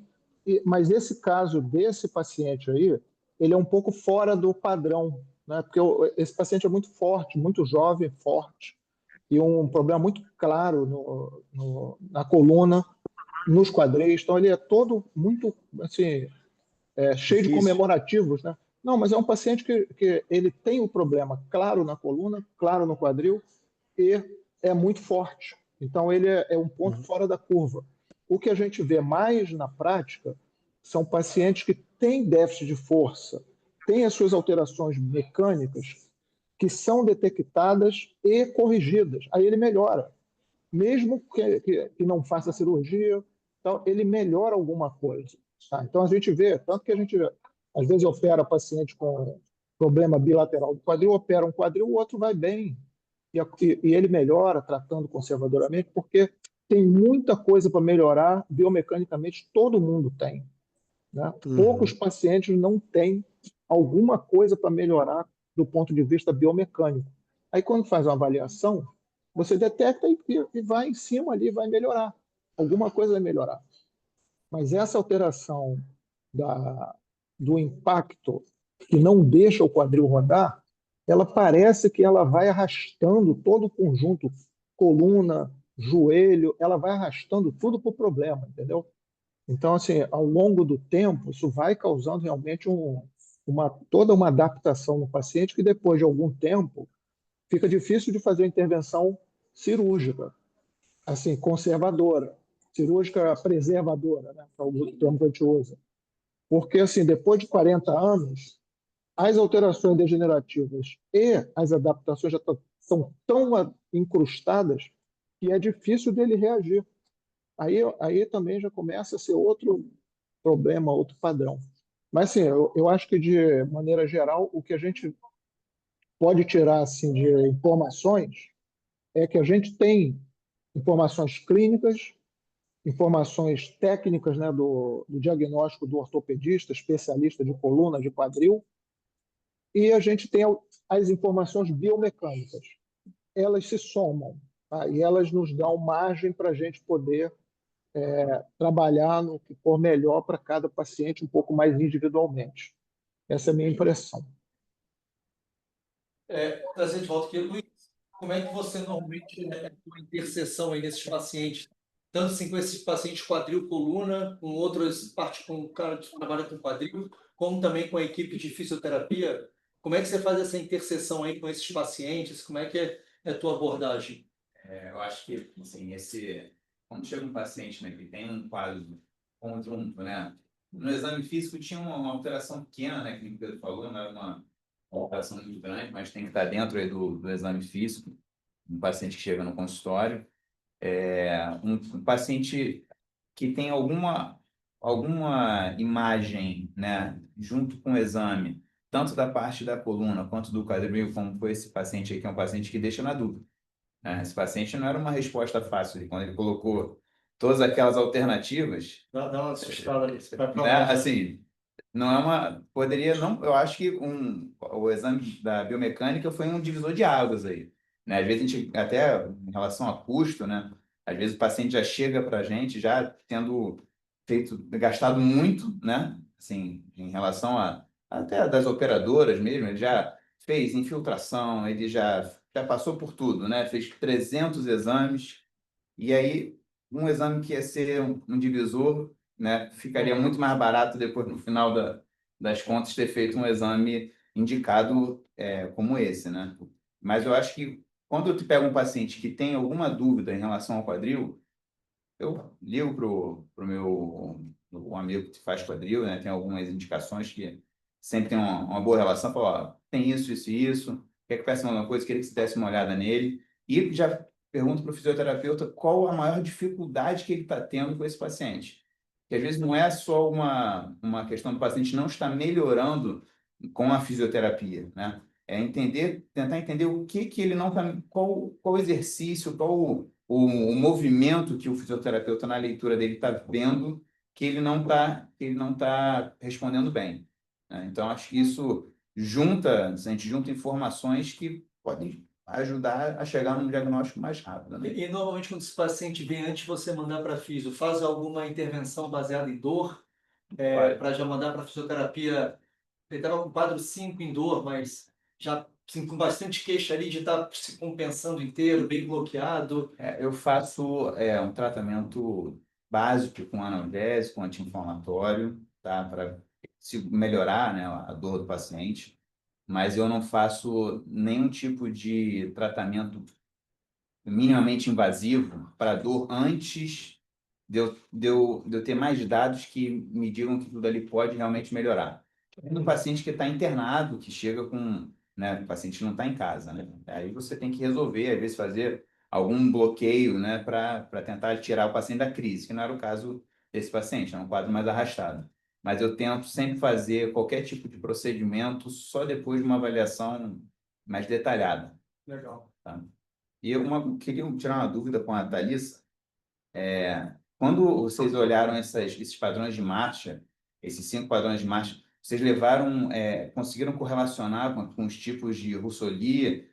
[SPEAKER 6] mas esse caso desse paciente aí, ele é um pouco fora do padrão, né? Porque esse paciente é muito forte, muito jovem, forte, e um problema muito claro na coluna, nos quadris, então ele é todo muito assim, cheio de
[SPEAKER 5] Difícil.
[SPEAKER 6] comemorativos, né? Não, mas é um paciente que ele tem um problema claro na coluna, claro no quadril, e é muito forte. Então, ele é um ponto
[SPEAKER 5] Uhum.
[SPEAKER 6] fora da curva. O que a gente vê mais na prática são pacientes que têm déficit de força, têm as suas alterações mecânicas que são detectadas e corrigidas. Aí ele melhora. Mesmo que não faça cirurgia, então, ele melhora alguma coisa. Tá? Então, a gente vê, tanto que a gente, às vezes, opera paciente com problema bilateral do quadril, opera um quadril, o outro vai bem e ele melhora tratando conservadoramente, porque tem muita coisa para melhorar biomecanicamente, todo mundo tem. Né? Poucos
[SPEAKER 5] Uhum.
[SPEAKER 6] pacientes não têm alguma coisa para melhorar do ponto de vista biomecânico. Aí, quando faz uma avaliação, você detecta e vai em cima ali, vai melhorar. Alguma coisa vai melhorar. Mas essa alteração do impacto que não deixa o quadril rodar, ela parece que ela vai arrastando todo o conjunto, coluna, joelho, ela vai arrastando tudo para o problema, entendeu? Então, assim, ao longo do tempo, isso vai causando realmente toda uma adaptação no paciente que depois de algum tempo fica difícil de fazer a intervenção cirúrgica, assim, conservadora, cirúrgica preservadora, né, que é o termo que a gente usa. Porque, assim, depois de 40 anos, as alterações degenerativas e as adaptações já estão tão incrustadas que é difícil dele reagir. Aí também já começa a ser outro problema, outro padrão. Mas, assim, eu acho que, de maneira geral, o que a gente pode tirar assim, de informações é que a gente tem informações clínicas, informações técnicas, né, do diagnóstico do ortopedista, especialista de coluna, de quadril, e a gente tem as informações biomecânicas. Elas se somam, tá? E elas nos dão margem para a gente poder trabalhar no que for melhor para cada paciente um pouco mais individualmente. Essa é a minha impressão.
[SPEAKER 2] Trazer de volta aqui, Luiz, como é que você normalmente uma interseção aí nesses pacientes? Tanto assim com esses pacientes quadril, coluna, com outras partes com o cara que trabalha com quadril, como também com a equipe de fisioterapia. Como é que você faz essa interseção aí com esses pacientes? Como é que é a tua abordagem?
[SPEAKER 4] Eu acho que, assim, quando chega um paciente, né, que tem um quadro conjunto, né, no exame físico tinha uma alteração pequena, né, que o Pedro falou, não era uma alteração muito grande, mas tem que estar dentro aí do exame físico, um paciente que chega no consultório. Um paciente que tem alguma imagem, né, junto com o exame, tanto da parte da coluna quanto do quadril, como foi esse paciente aí, que é um paciente que deixa na dúvida, né? Esse paciente não era uma resposta fácil, e quando ele colocou todas aquelas alternativas,
[SPEAKER 2] Dá uma assustada ali. Você vai pra
[SPEAKER 4] né,
[SPEAKER 2] lá, já.
[SPEAKER 4] assim, não é uma. Poderia, não. Eu acho que o exame da biomecânica foi um divisor de águas aí. Né? Às vezes a gente, até em relação a custo, né? Às vezes o paciente já chega para a gente já tendo gastado muito, né? Assim, em relação até das operadoras mesmo, ele já fez infiltração, ele já passou por tudo, né? Fez 300 exames, e aí, um exame que ia ser um divisor, né, ficaria muito mais barato depois, no final das contas, ter feito um exame indicado como esse, né? Mas eu acho que quando eu te pego um paciente que tem alguma dúvida em relação ao quadril, eu ligo pro meu um amigo que faz quadril, né? Tem algumas indicações que sempre tem uma boa relação. Falo, ó, tem isso, isso e isso. Quer que peça alguma coisa? Queria que você desse uma olhada nele. E já pergunto para o fisioterapeuta qual a maior dificuldade que ele está tendo com esse paciente. Que às vezes não é só uma questão do paciente não estar melhorando com a fisioterapia, né? É tentar entender o que ele não está, qual exercício, qual o movimento que o fisioterapeuta na leitura dele está vendo que ele não tá respondendo bem, né? Então, acho que isso a gente junta informações que podem ajudar a chegar num diagnóstico mais rápido, né?
[SPEAKER 2] E normalmente quando esse paciente vem antes de você mandar para físio, faz alguma intervenção baseada em dor, para já mandar para fisioterapia. Ele estava com quadro 5 em dor, mas já assim, com bastante queixa ali de estar se compensando inteiro, bem bloqueado.
[SPEAKER 4] Eu faço um tratamento básico com analgésico, anti-inflamatório, tá? Para melhorar, né, a dor do paciente, mas eu não faço nenhum tipo de tratamento minimamente invasivo para dor antes de eu ter mais dados que me digam que tudo ali pode realmente melhorar. No paciente que está internado, que chega com, né, o paciente não está em casa, né? Aí você tem que resolver, às vezes fazer algum bloqueio, né, para tentar tirar o paciente da crise, que não era o caso desse paciente, é um quadro mais arrastado. Mas eu tento sempre fazer qualquer tipo de procedimento só depois de uma avaliação mais detalhada.
[SPEAKER 2] Legal.
[SPEAKER 4] Tá? E queria tirar uma dúvida com a Thalissa. Quando vocês olharam esses padrões de marcha, esses 5 padrões de marcha, vocês conseguiram correlacionar com os tipos de Roussoli,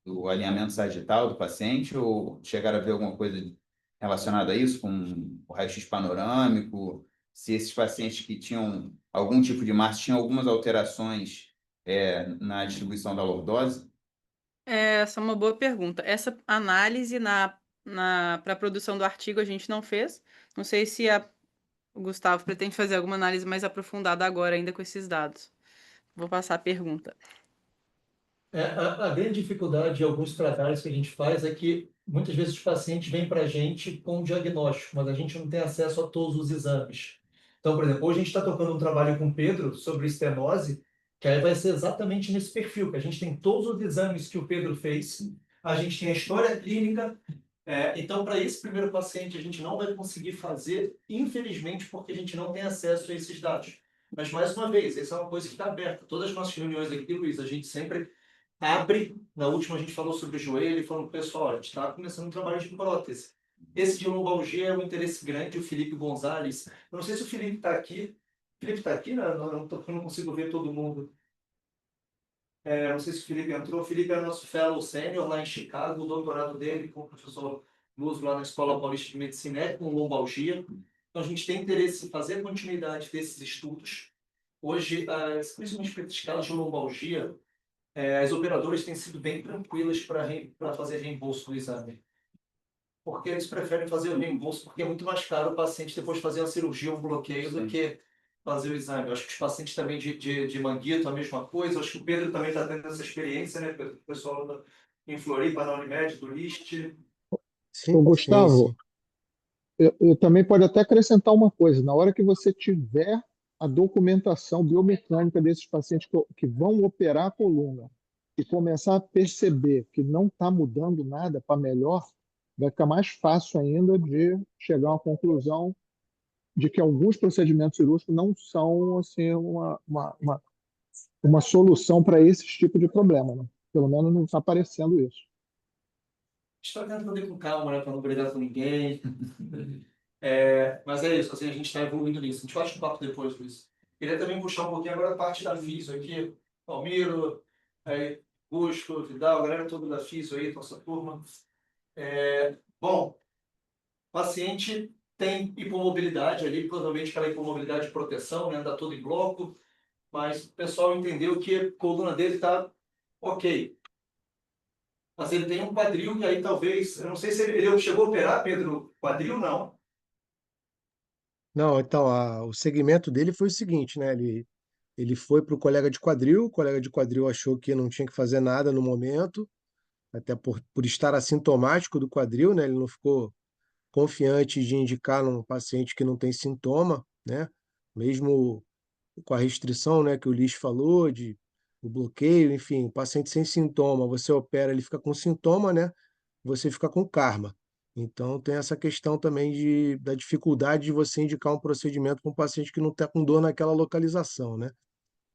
[SPEAKER 4] do alinhamento sagital do paciente, ou chegaram a ver alguma coisa relacionada a isso, com o raio-x panorâmico, se esses pacientes que tinham algum tipo de marcha tinham algumas alterações na distribuição da lordose?
[SPEAKER 3] Essa é uma boa pergunta. Essa análise para a produção do artigo a gente não fez. Não sei se o Gustavo pretende fazer alguma análise mais aprofundada agora, ainda com esses dados. Vou passar a pergunta.
[SPEAKER 2] A grande dificuldade de alguns trabalhos que a gente faz é que muitas vezes os pacientes vêm para a gente com um diagnóstico, mas a gente não tem acesso a todos os exames. Então, por exemplo, hoje a gente está tocando um trabalho com o Pedro sobre estenose, que aí vai ser exatamente nesse perfil, que a gente tem todos os exames que o Pedro fez, a gente tem a história clínica. Então, para esse primeiro paciente, a gente não vai conseguir fazer, infelizmente, porque a gente não tem acesso a esses dados. Mas, mais uma vez, essa é uma coisa que está aberta. Todas as nossas reuniões aqui, Luiz, a gente sempre abre. Na última a gente falou sobre o joelho e falando, pessoal, a gente está começando um trabalho de prótese. Esse de lombalgia é um interesse grande, o Felipe Gonzalez. Eu não sei se o Felipe está aqui. O Felipe está aqui? Eu não consigo ver todo mundo. Não sei se o Felipe entrou. O Felipe é nosso fellow sênior lá em Chicago, o doutorado dele com o professor Luz lá na Escola Paulista de Medicina é com lombalgia. Então a gente tem interesse em fazer a continuidade desses estudos. Hoje, principalmente para escalas de lombalgia, as operadoras têm sido bem tranquilas para fazer reembolso do exame. Porque eles preferem fazer o reembolso, porque é muito mais caro o paciente depois fazer uma cirurgia ou um bloqueio do que fazer o exame. Eu acho que os pacientes também de manguito, a mesma coisa. Eu acho que o Pedro também está tendo essa experiência, né? O pessoal em Floripa, na Unimed, do LIST.
[SPEAKER 6] Ô,
[SPEAKER 5] Sim, sim, sim.
[SPEAKER 6] Gustavo, eu também pode até acrescentar uma coisa. Na hora que você tiver a documentação biomecânica desses pacientes que vão operar a coluna e começar a perceber que não está mudando nada para melhor, vai ficar mais fácil ainda de chegar a uma conclusão de que alguns procedimentos cirúrgicos não são assim, uma solução para esse tipo de problema, né? Pelo menos não está aparecendo isso.
[SPEAKER 2] Está tentando ir com calma, né? Para não brigar com ninguém. Mas é isso, assim, a gente está evoluindo nisso. A gente faz um papo depois, Luiz. Queria também puxar um pouquinho agora a parte da físio aqui. Palmiro, Busco, Vidal, a galera toda da físio aí, nossa turma. Bom, o paciente tem hipomobilidade ali, provavelmente aquela hipomobilidade de proteção, né? Anda todo em bloco, mas o pessoal entendeu que a coluna dele está ok. Mas ele tem um quadril que aí talvez, eu não sei se ele chegou a operar, Pedro, quadril não.
[SPEAKER 5] Não, então, o segmento dele foi o seguinte, né? Ele foi para o colega de quadril achou que não tinha que fazer nada no momento, até por estar assintomático do quadril, né? Ele não ficou confiante de indicar num paciente que não tem sintoma, né? Mesmo com a restrição, né, que o Liz falou, de o bloqueio, enfim, o paciente sem sintoma, você opera, ele fica com sintoma, né? Você fica com karma. Então tem essa questão também da dificuldade de você indicar um procedimento para um paciente que não está com dor naquela localização, né?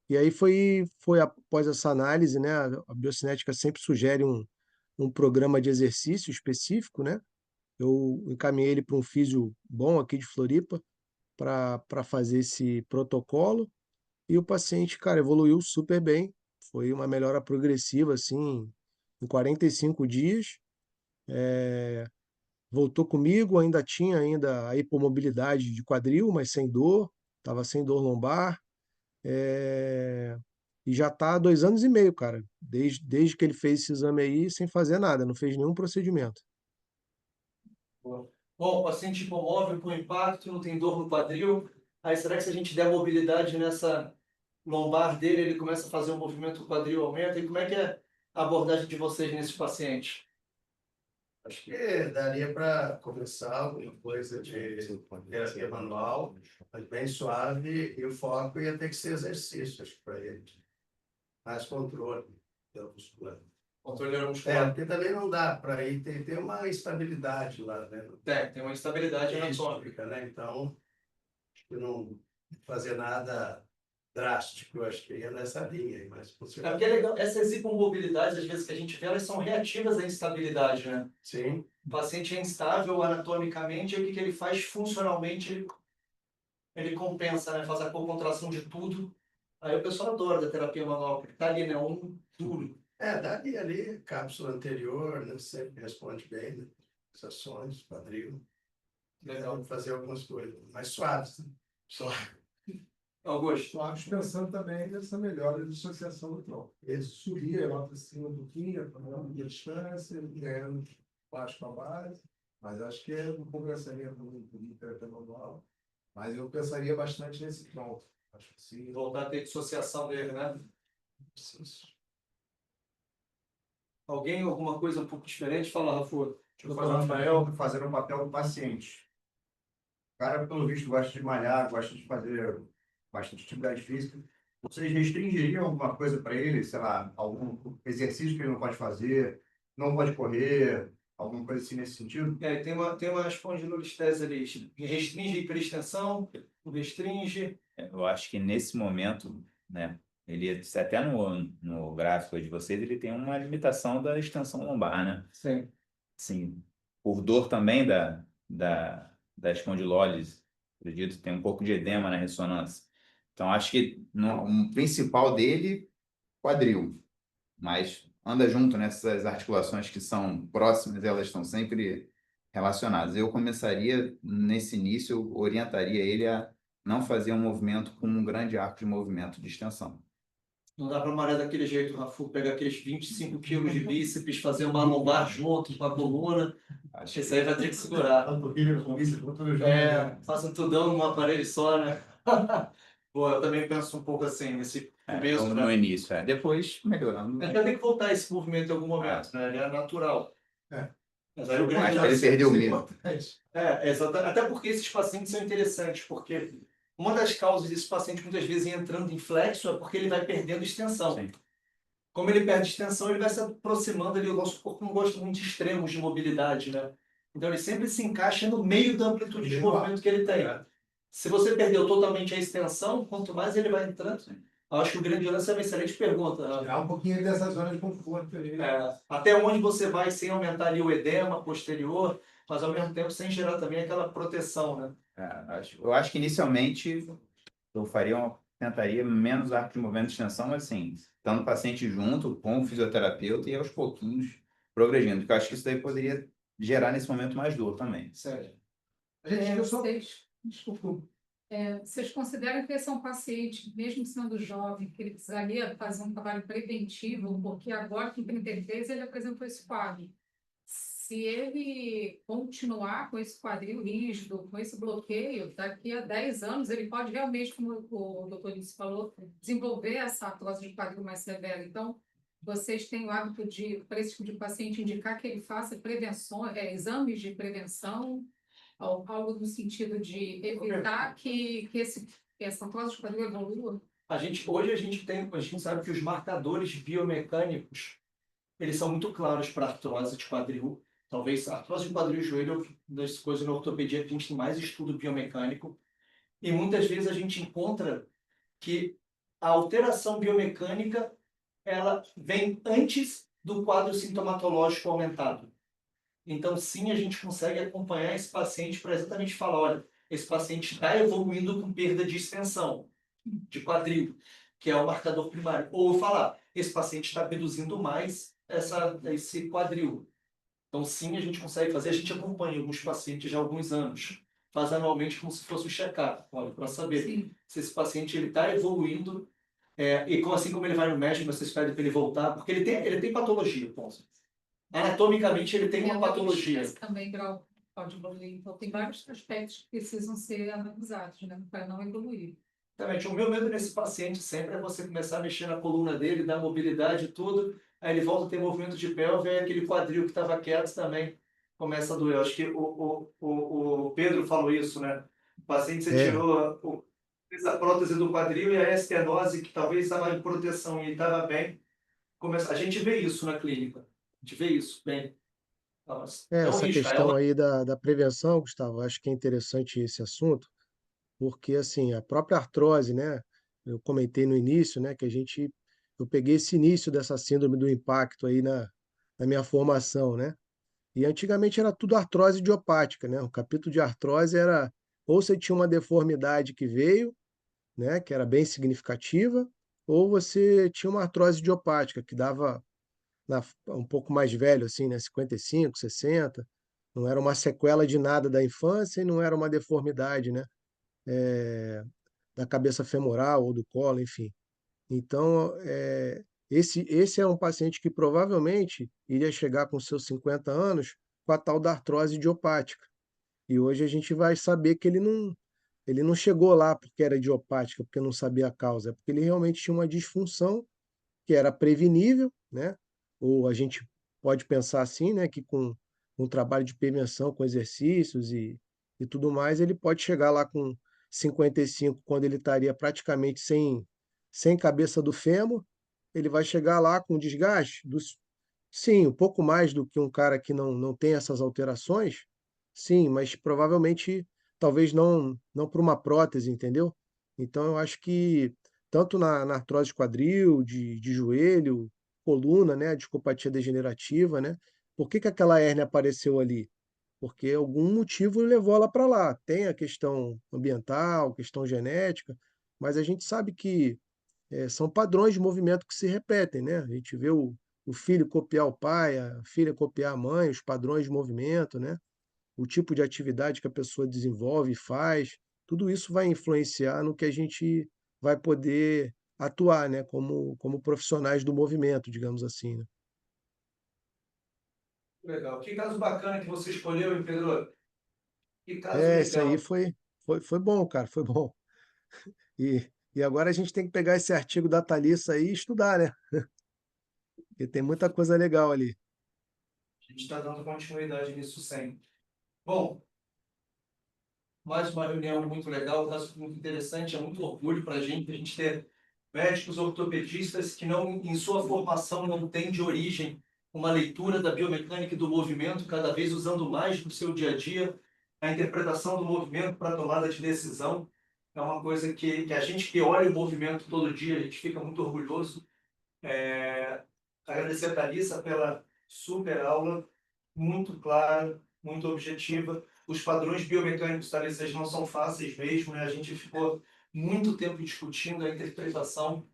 [SPEAKER 5] E aí foi após essa análise, né? A biocinética sempre sugere um programa de exercício específico, né? Eu encaminhei ele para um físio bom aqui de Floripa para fazer esse protocolo e o paciente, cara, evoluiu super bem. Foi uma melhora progressiva, assim, em 45 dias. Voltou comigo, ainda tinha a hipomobilidade de quadril, mas sem dor, estava sem dor lombar. E já está há 2 anos e meio, cara, desde que ele fez esse exame aí, sem fazer nada, não fez nenhum procedimento.
[SPEAKER 2] Bom, paciente hipomóvel com impacto, não tem dor no quadril. Aí será que se a gente der mobilidade nessa lombar dele, ele começa a fazer um movimento, o quadril aumenta? E como é que é a abordagem de vocês nesse paciente?
[SPEAKER 7] Acho que daria para começar alguma coisa de terapia manual, mas bem suave, e o foco ia ter que ser exercícios para ele. Mais controle muscular.
[SPEAKER 2] Controle neuromuscular.
[SPEAKER 7] Porque também não dá para ir, tem uma instabilidade lá, né?
[SPEAKER 2] Tem uma instabilidade anatômica.
[SPEAKER 7] Histórica, né? Então, acho que não fazer nada drástico, eu acho que ia nessa linha aí, mas
[SPEAKER 2] Porque é legal, essas hipomobilidades, às vezes que a gente vê, elas são reativas à instabilidade, né?
[SPEAKER 7] sim.
[SPEAKER 2] O paciente é instável anatomicamente, e o que ele faz funcionalmente, ele compensa, né? Faz a contração de tudo. Aí o pessoal adora da terapia manual, porque tá ali, né? Duro.
[SPEAKER 7] Daria ali, cápsula anterior, né? Sempre responde bem, né? As ações, quadril. Legal fazer algumas coisas mais suaves, né?
[SPEAKER 2] Só. Augusto.
[SPEAKER 8] Estou pensando também nessa melhora de dissociação do tronco. Ele subia lá para cima um pouquinho, para a distância, ganhando baixo para base, mas acho que eu não conversaria com o terapeuta manual, mas eu pensaria bastante nesse tronco. Acho que sim.
[SPEAKER 2] Voltar a ter dissociação dele, né? Alguém, alguma coisa um pouco diferente? Fala, Rafa.
[SPEAKER 7] Doutor Rafael fazendo o papel do paciente. O cara, pelo visto, gosta de malhar, gosta de fazer bastante atividade física. Vocês restringiriam alguma coisa para ele? Sei lá, algum exercício que ele não pode fazer, não pode correr, alguma coisa assim nesse sentido?
[SPEAKER 2] Tem uma espondilolistese ali. Restringe a hiperextensão, não restringe.
[SPEAKER 4] Eu acho que nesse momento, né, ele até no gráfico de vocês, ele tem uma limitação da extensão lombar, né?
[SPEAKER 2] Sim.
[SPEAKER 4] Sim, por dor também da espondilólise, acredito que tem um pouco de edema na ressonância. Então, acho que o principal dele, quadril, mas anda junto nessas articulações que são próximas, elas estão sempre relacionadas. Eu começaria, nesse início, eu orientaria ele a não fazer um movimento com um grande arco de movimento de extensão.
[SPEAKER 2] Não dá para malhar daquele jeito, Rafa. Pegar aqueles 25 quilos de bíceps, fazer uma lombar junto com a coluna.
[SPEAKER 4] Acho
[SPEAKER 2] Esse aí vai ter que segurar. Faça um tudão num aparelho só, né? Pô, eu também penso um pouco assim, nesse começo,
[SPEAKER 4] no
[SPEAKER 2] né?
[SPEAKER 4] início, depois melhorando.
[SPEAKER 2] A gente vai ter que voltar esse movimento em algum momento, né? Ele é natural. Mas aí o grande
[SPEAKER 4] Mas
[SPEAKER 2] lance-
[SPEAKER 4] ele perdeu o medo.
[SPEAKER 2] exatamente. Até porque esses pacientes são interessantes, porque uma das causas desse paciente muitas vezes entrando em flexo é porque ele vai perdendo extensão.
[SPEAKER 4] Sim.
[SPEAKER 2] Como ele perde extensão, ele vai se aproximando ali, o nosso corpo não gosta muito de extremos de mobilidade, né? Então ele sempre se encaixa no meio da amplitude de movimento que ele tem. Se você perdeu totalmente a extensão, quanto mais ele vai entrando, eu acho que o grande lance é uma excelente pergunta.
[SPEAKER 8] Tirar um pouquinho dessa zona de conforto ali.
[SPEAKER 2] Até onde você vai sem aumentar ali o edema posterior, mas ao mesmo tempo sem gerar também aquela proteção, né?
[SPEAKER 4] Eu acho que inicialmente eu tentaria menos arco de movimento de extensão, mas assim, estando o paciente junto com o fisioterapeuta e aos pouquinhos progredindo, porque eu acho que isso daí poderia gerar nesse momento mais dor também.
[SPEAKER 2] Sério.
[SPEAKER 9] Desculpa. Vocês consideram que esse é um paciente, mesmo sendo jovem, que ele precisaria fazer um trabalho preventivo, porque agora, com 33, ele apresentou esse quadro. Se ele continuar com esse quadril rígido, com esse bloqueio, daqui a 10 anos, ele pode realmente, como o doutor Lício falou, desenvolver essa artrose de quadril mais severa. Então, vocês têm o hábito de, para esse tipo de paciente, indicar que ele faça prevenções, exames de prevenção, algo no sentido de evitar que essa artrose de quadril evolua?
[SPEAKER 2] Hoje a gente sabe que os marcadores biomecânicos, eles são muito claros para artrose de quadril. Talvez a artrose de quadril e joelho é uma das coisas na ortopedia que a gente tem mais estudo biomecânico. E muitas vezes a gente encontra que a alteração biomecânica ela vem antes do quadro sintomatológico aumentado. Então, sim, a gente consegue acompanhar esse paciente para exatamente falar, olha, esse paciente está evoluindo com perda de extensão de quadril, que é o marcador primário. Ou falar, esse paciente está reduzindo mais esse quadril. Então, sim, a gente consegue fazer. A gente acompanha alguns pacientes já há alguns anos, faz anualmente como se fosse um check-up, para saber se esse paciente está evoluindo, assim como ele vai no médico, vocês pedem para ele voltar, porque ele tem patologia, ponto. Anatomicamente, ele tem uma patologia.
[SPEAKER 9] Também grau pode evoluir. Então, tem vários aspectos que precisam ser analisados, né, para não evoluir.
[SPEAKER 2] Exatamente. O meu medo nesse paciente sempre é você começar a mexer na coluna dele, dar mobilidade e tudo, aí ele volta a ter movimento de pelve, aí aquele quadril que estava quieto também começa a doer. Acho que o Pedro falou isso, né? O paciente, você tirou a prótese do quadril e a estenose, que talvez estava em proteção e estava bem. A gente vê isso na clínica. A gente vê isso bem.
[SPEAKER 5] Essa questão aí da prevenção, Gustavo, acho que é interessante esse assunto, porque assim, a própria artrose, né? Eu comentei no início, né, que eu peguei esse início dessa síndrome do impacto aí na minha formação, né? E antigamente era tudo artrose idiopática, né? O capítulo de artrose era ou você tinha uma deformidade que veio, né, que era bem significativa, ou você tinha uma artrose idiopática que dava um pouco mais velho, assim, né, 55, 60, não era uma sequela de nada da infância e não era uma deformidade, né? da cabeça femoral ou do colo, enfim. Então, esse é um paciente que provavelmente iria chegar com seus 50 anos com a tal da artrose idiopática. E hoje a gente vai saber que ele não chegou lá porque era idiopática, porque não sabia a causa, é porque ele realmente tinha uma disfunção que era prevenível, né? Ou a gente pode pensar assim, né, que com um trabalho de prevenção, com exercícios e tudo mais, ele pode chegar lá com 55, quando ele estaria praticamente sem cabeça do fêmur, ele vai chegar lá com desgaste dos, sim, um pouco mais do que um cara que não tem essas alterações, sim, mas provavelmente talvez não para uma prótese, entendeu? Então eu acho que tanto na artrose de quadril, de joelho, coluna, né, a discopatia degenerativa, né? Por que aquela hérnia apareceu ali? Porque algum motivo levou ela para lá. Tem a questão ambiental, questão genética, mas a gente sabe que são padrões de movimento que se repetem, né? A gente vê o filho copiar o pai, a filha copiar a mãe, os padrões de movimento, né? O tipo de atividade que a pessoa desenvolve e faz, tudo isso vai influenciar no que a gente vai poder atuar, né? Como profissionais do movimento, digamos assim, né?
[SPEAKER 2] Legal. Que caso bacana que você escolheu, hein, Pedro? Que caso
[SPEAKER 5] Isso aí
[SPEAKER 2] legal.
[SPEAKER 5] foi bom, cara, foi bom. E agora a gente tem que pegar esse artigo da Thalissa aí e estudar, né? Porque tem muita coisa legal ali.
[SPEAKER 2] A gente está dando continuidade nisso sempre. Bom, mais uma reunião muito legal, um caso muito interessante, é muito orgulho para a gente ter médicos ortopedistas que não, em sua formação, não têm de origem uma leitura da biomecânica e do movimento, cada vez usando mais no seu dia a dia, a interpretação do movimento para a tomada de decisão. É uma coisa que a gente que olha o movimento todo dia, a gente fica muito orgulhoso. Agradecer a Thalissa pela super aula, muito clara, muito objetiva. Os padrões biomecânicos, Thalissa, eles não são fáceis mesmo, né? A gente ficou muito tempo discutindo a interpretação.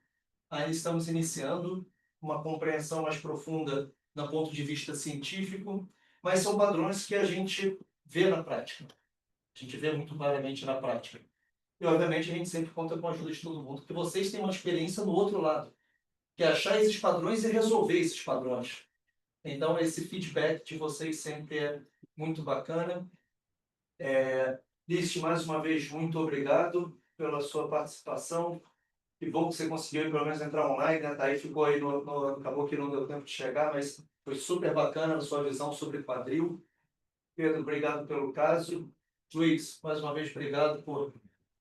[SPEAKER 2] Ainda estamos iniciando uma compreensão mais profunda do ponto de vista científico, mas são padrões que a gente vê na prática. A gente vê muito claramente na prática. E, obviamente, a gente sempre conta com a ajuda de todo mundo, porque vocês têm uma experiência no outro lado, que é achar esses padrões e resolver esses padrões. Então, esse feedback de vocês sempre é muito bacana. Liz, mais uma vez, muito obrigado pela sua participação. Que bom que você conseguiu, pelo menos, entrar online, né? Daí ficou aí, acabou que não deu tempo de chegar, mas foi super bacana a sua visão sobre quadril. Pedro, obrigado pelo caso. Luiz, mais uma vez, obrigado por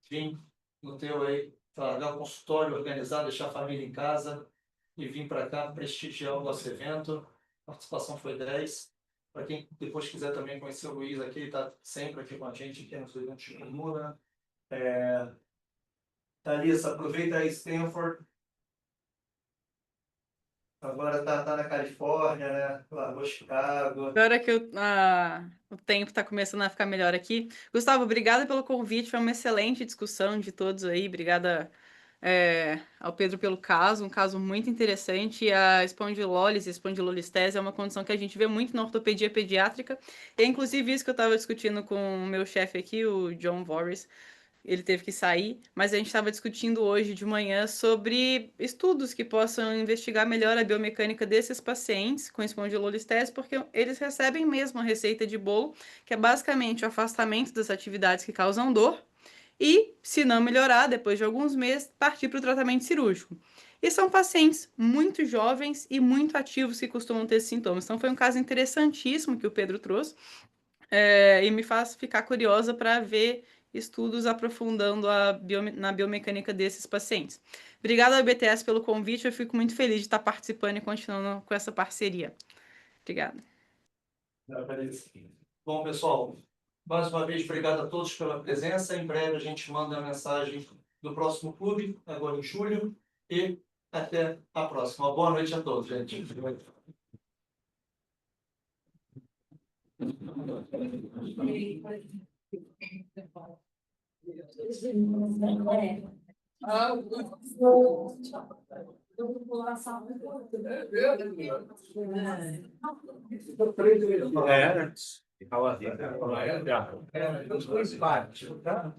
[SPEAKER 2] vir no teu aí, largar o consultório, organizar, deixar a família em casa e vir para cá prestigiar o nosso evento. A participação foi 10. Para quem depois quiser também conhecer o Luiz aqui, ele está sempre aqui com a gente, aqui nos eventos de Luna. Thalissa, aproveita aí Stanford. Agora tá na Califórnia, né? Largou Chicago.
[SPEAKER 3] Agora que o tempo está começando a ficar melhor aqui. Gustavo, obrigada pelo convite, foi uma excelente discussão de todos aí. Obrigada ao Pedro pelo caso, um caso muito interessante. E a espondilólise, espondilolistese é uma condição que a gente vê muito na ortopedia pediátrica. E é inclusive isso que eu estava discutindo com o meu chefe aqui, o John Vorris. Ele teve que sair, mas a gente estava discutindo hoje de manhã sobre estudos que possam investigar melhor a biomecânica desses pacientes com espondilolistese, porque eles recebem mesmo a receita de bolo, que é basicamente o afastamento das atividades que causam dor, e, se não melhorar, depois de alguns meses, partir para o tratamento cirúrgico. E são pacientes muito jovens e muito ativos que costumam ter esses sintomas. Então, foi um caso interessantíssimo que o Pedro trouxe, e me faz ficar curiosa para ver estudos aprofundando na biomecânica desses pacientes. Obrigada ao BTS pelo convite, eu fico muito feliz de estar participando e continuando com essa parceria. Obrigada.
[SPEAKER 2] Bom, pessoal, mais uma vez, obrigado a todos pela presença. Em breve a gente manda a mensagem do próximo clube, agora em julho, e até a próxima. Boa noite a todos, gente.
[SPEAKER 9] Eu vou pular a sala.
[SPEAKER 7] Os dois partes, tá?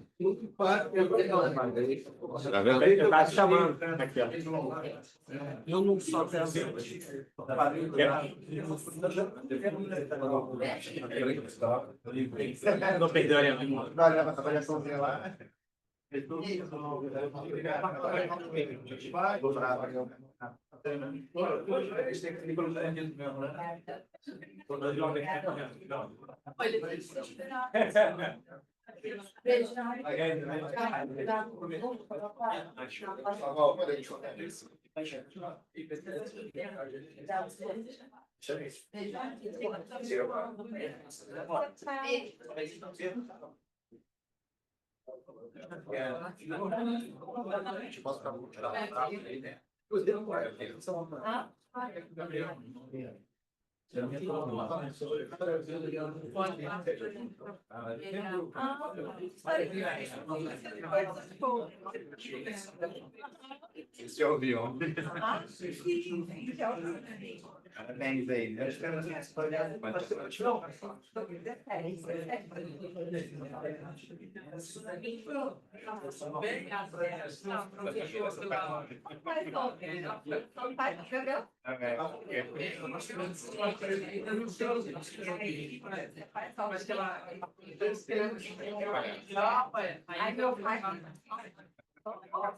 [SPEAKER 4] Tá vendo?
[SPEAKER 2] Eu tava te chamando. Aqui, ó. Eu não só quero não perdeu a linha.
[SPEAKER 7] Vai levar essa avaliaçãozinha lá. Você ouviu? Parabéns aí, né?
[SPEAKER 9] Ai, meu pai.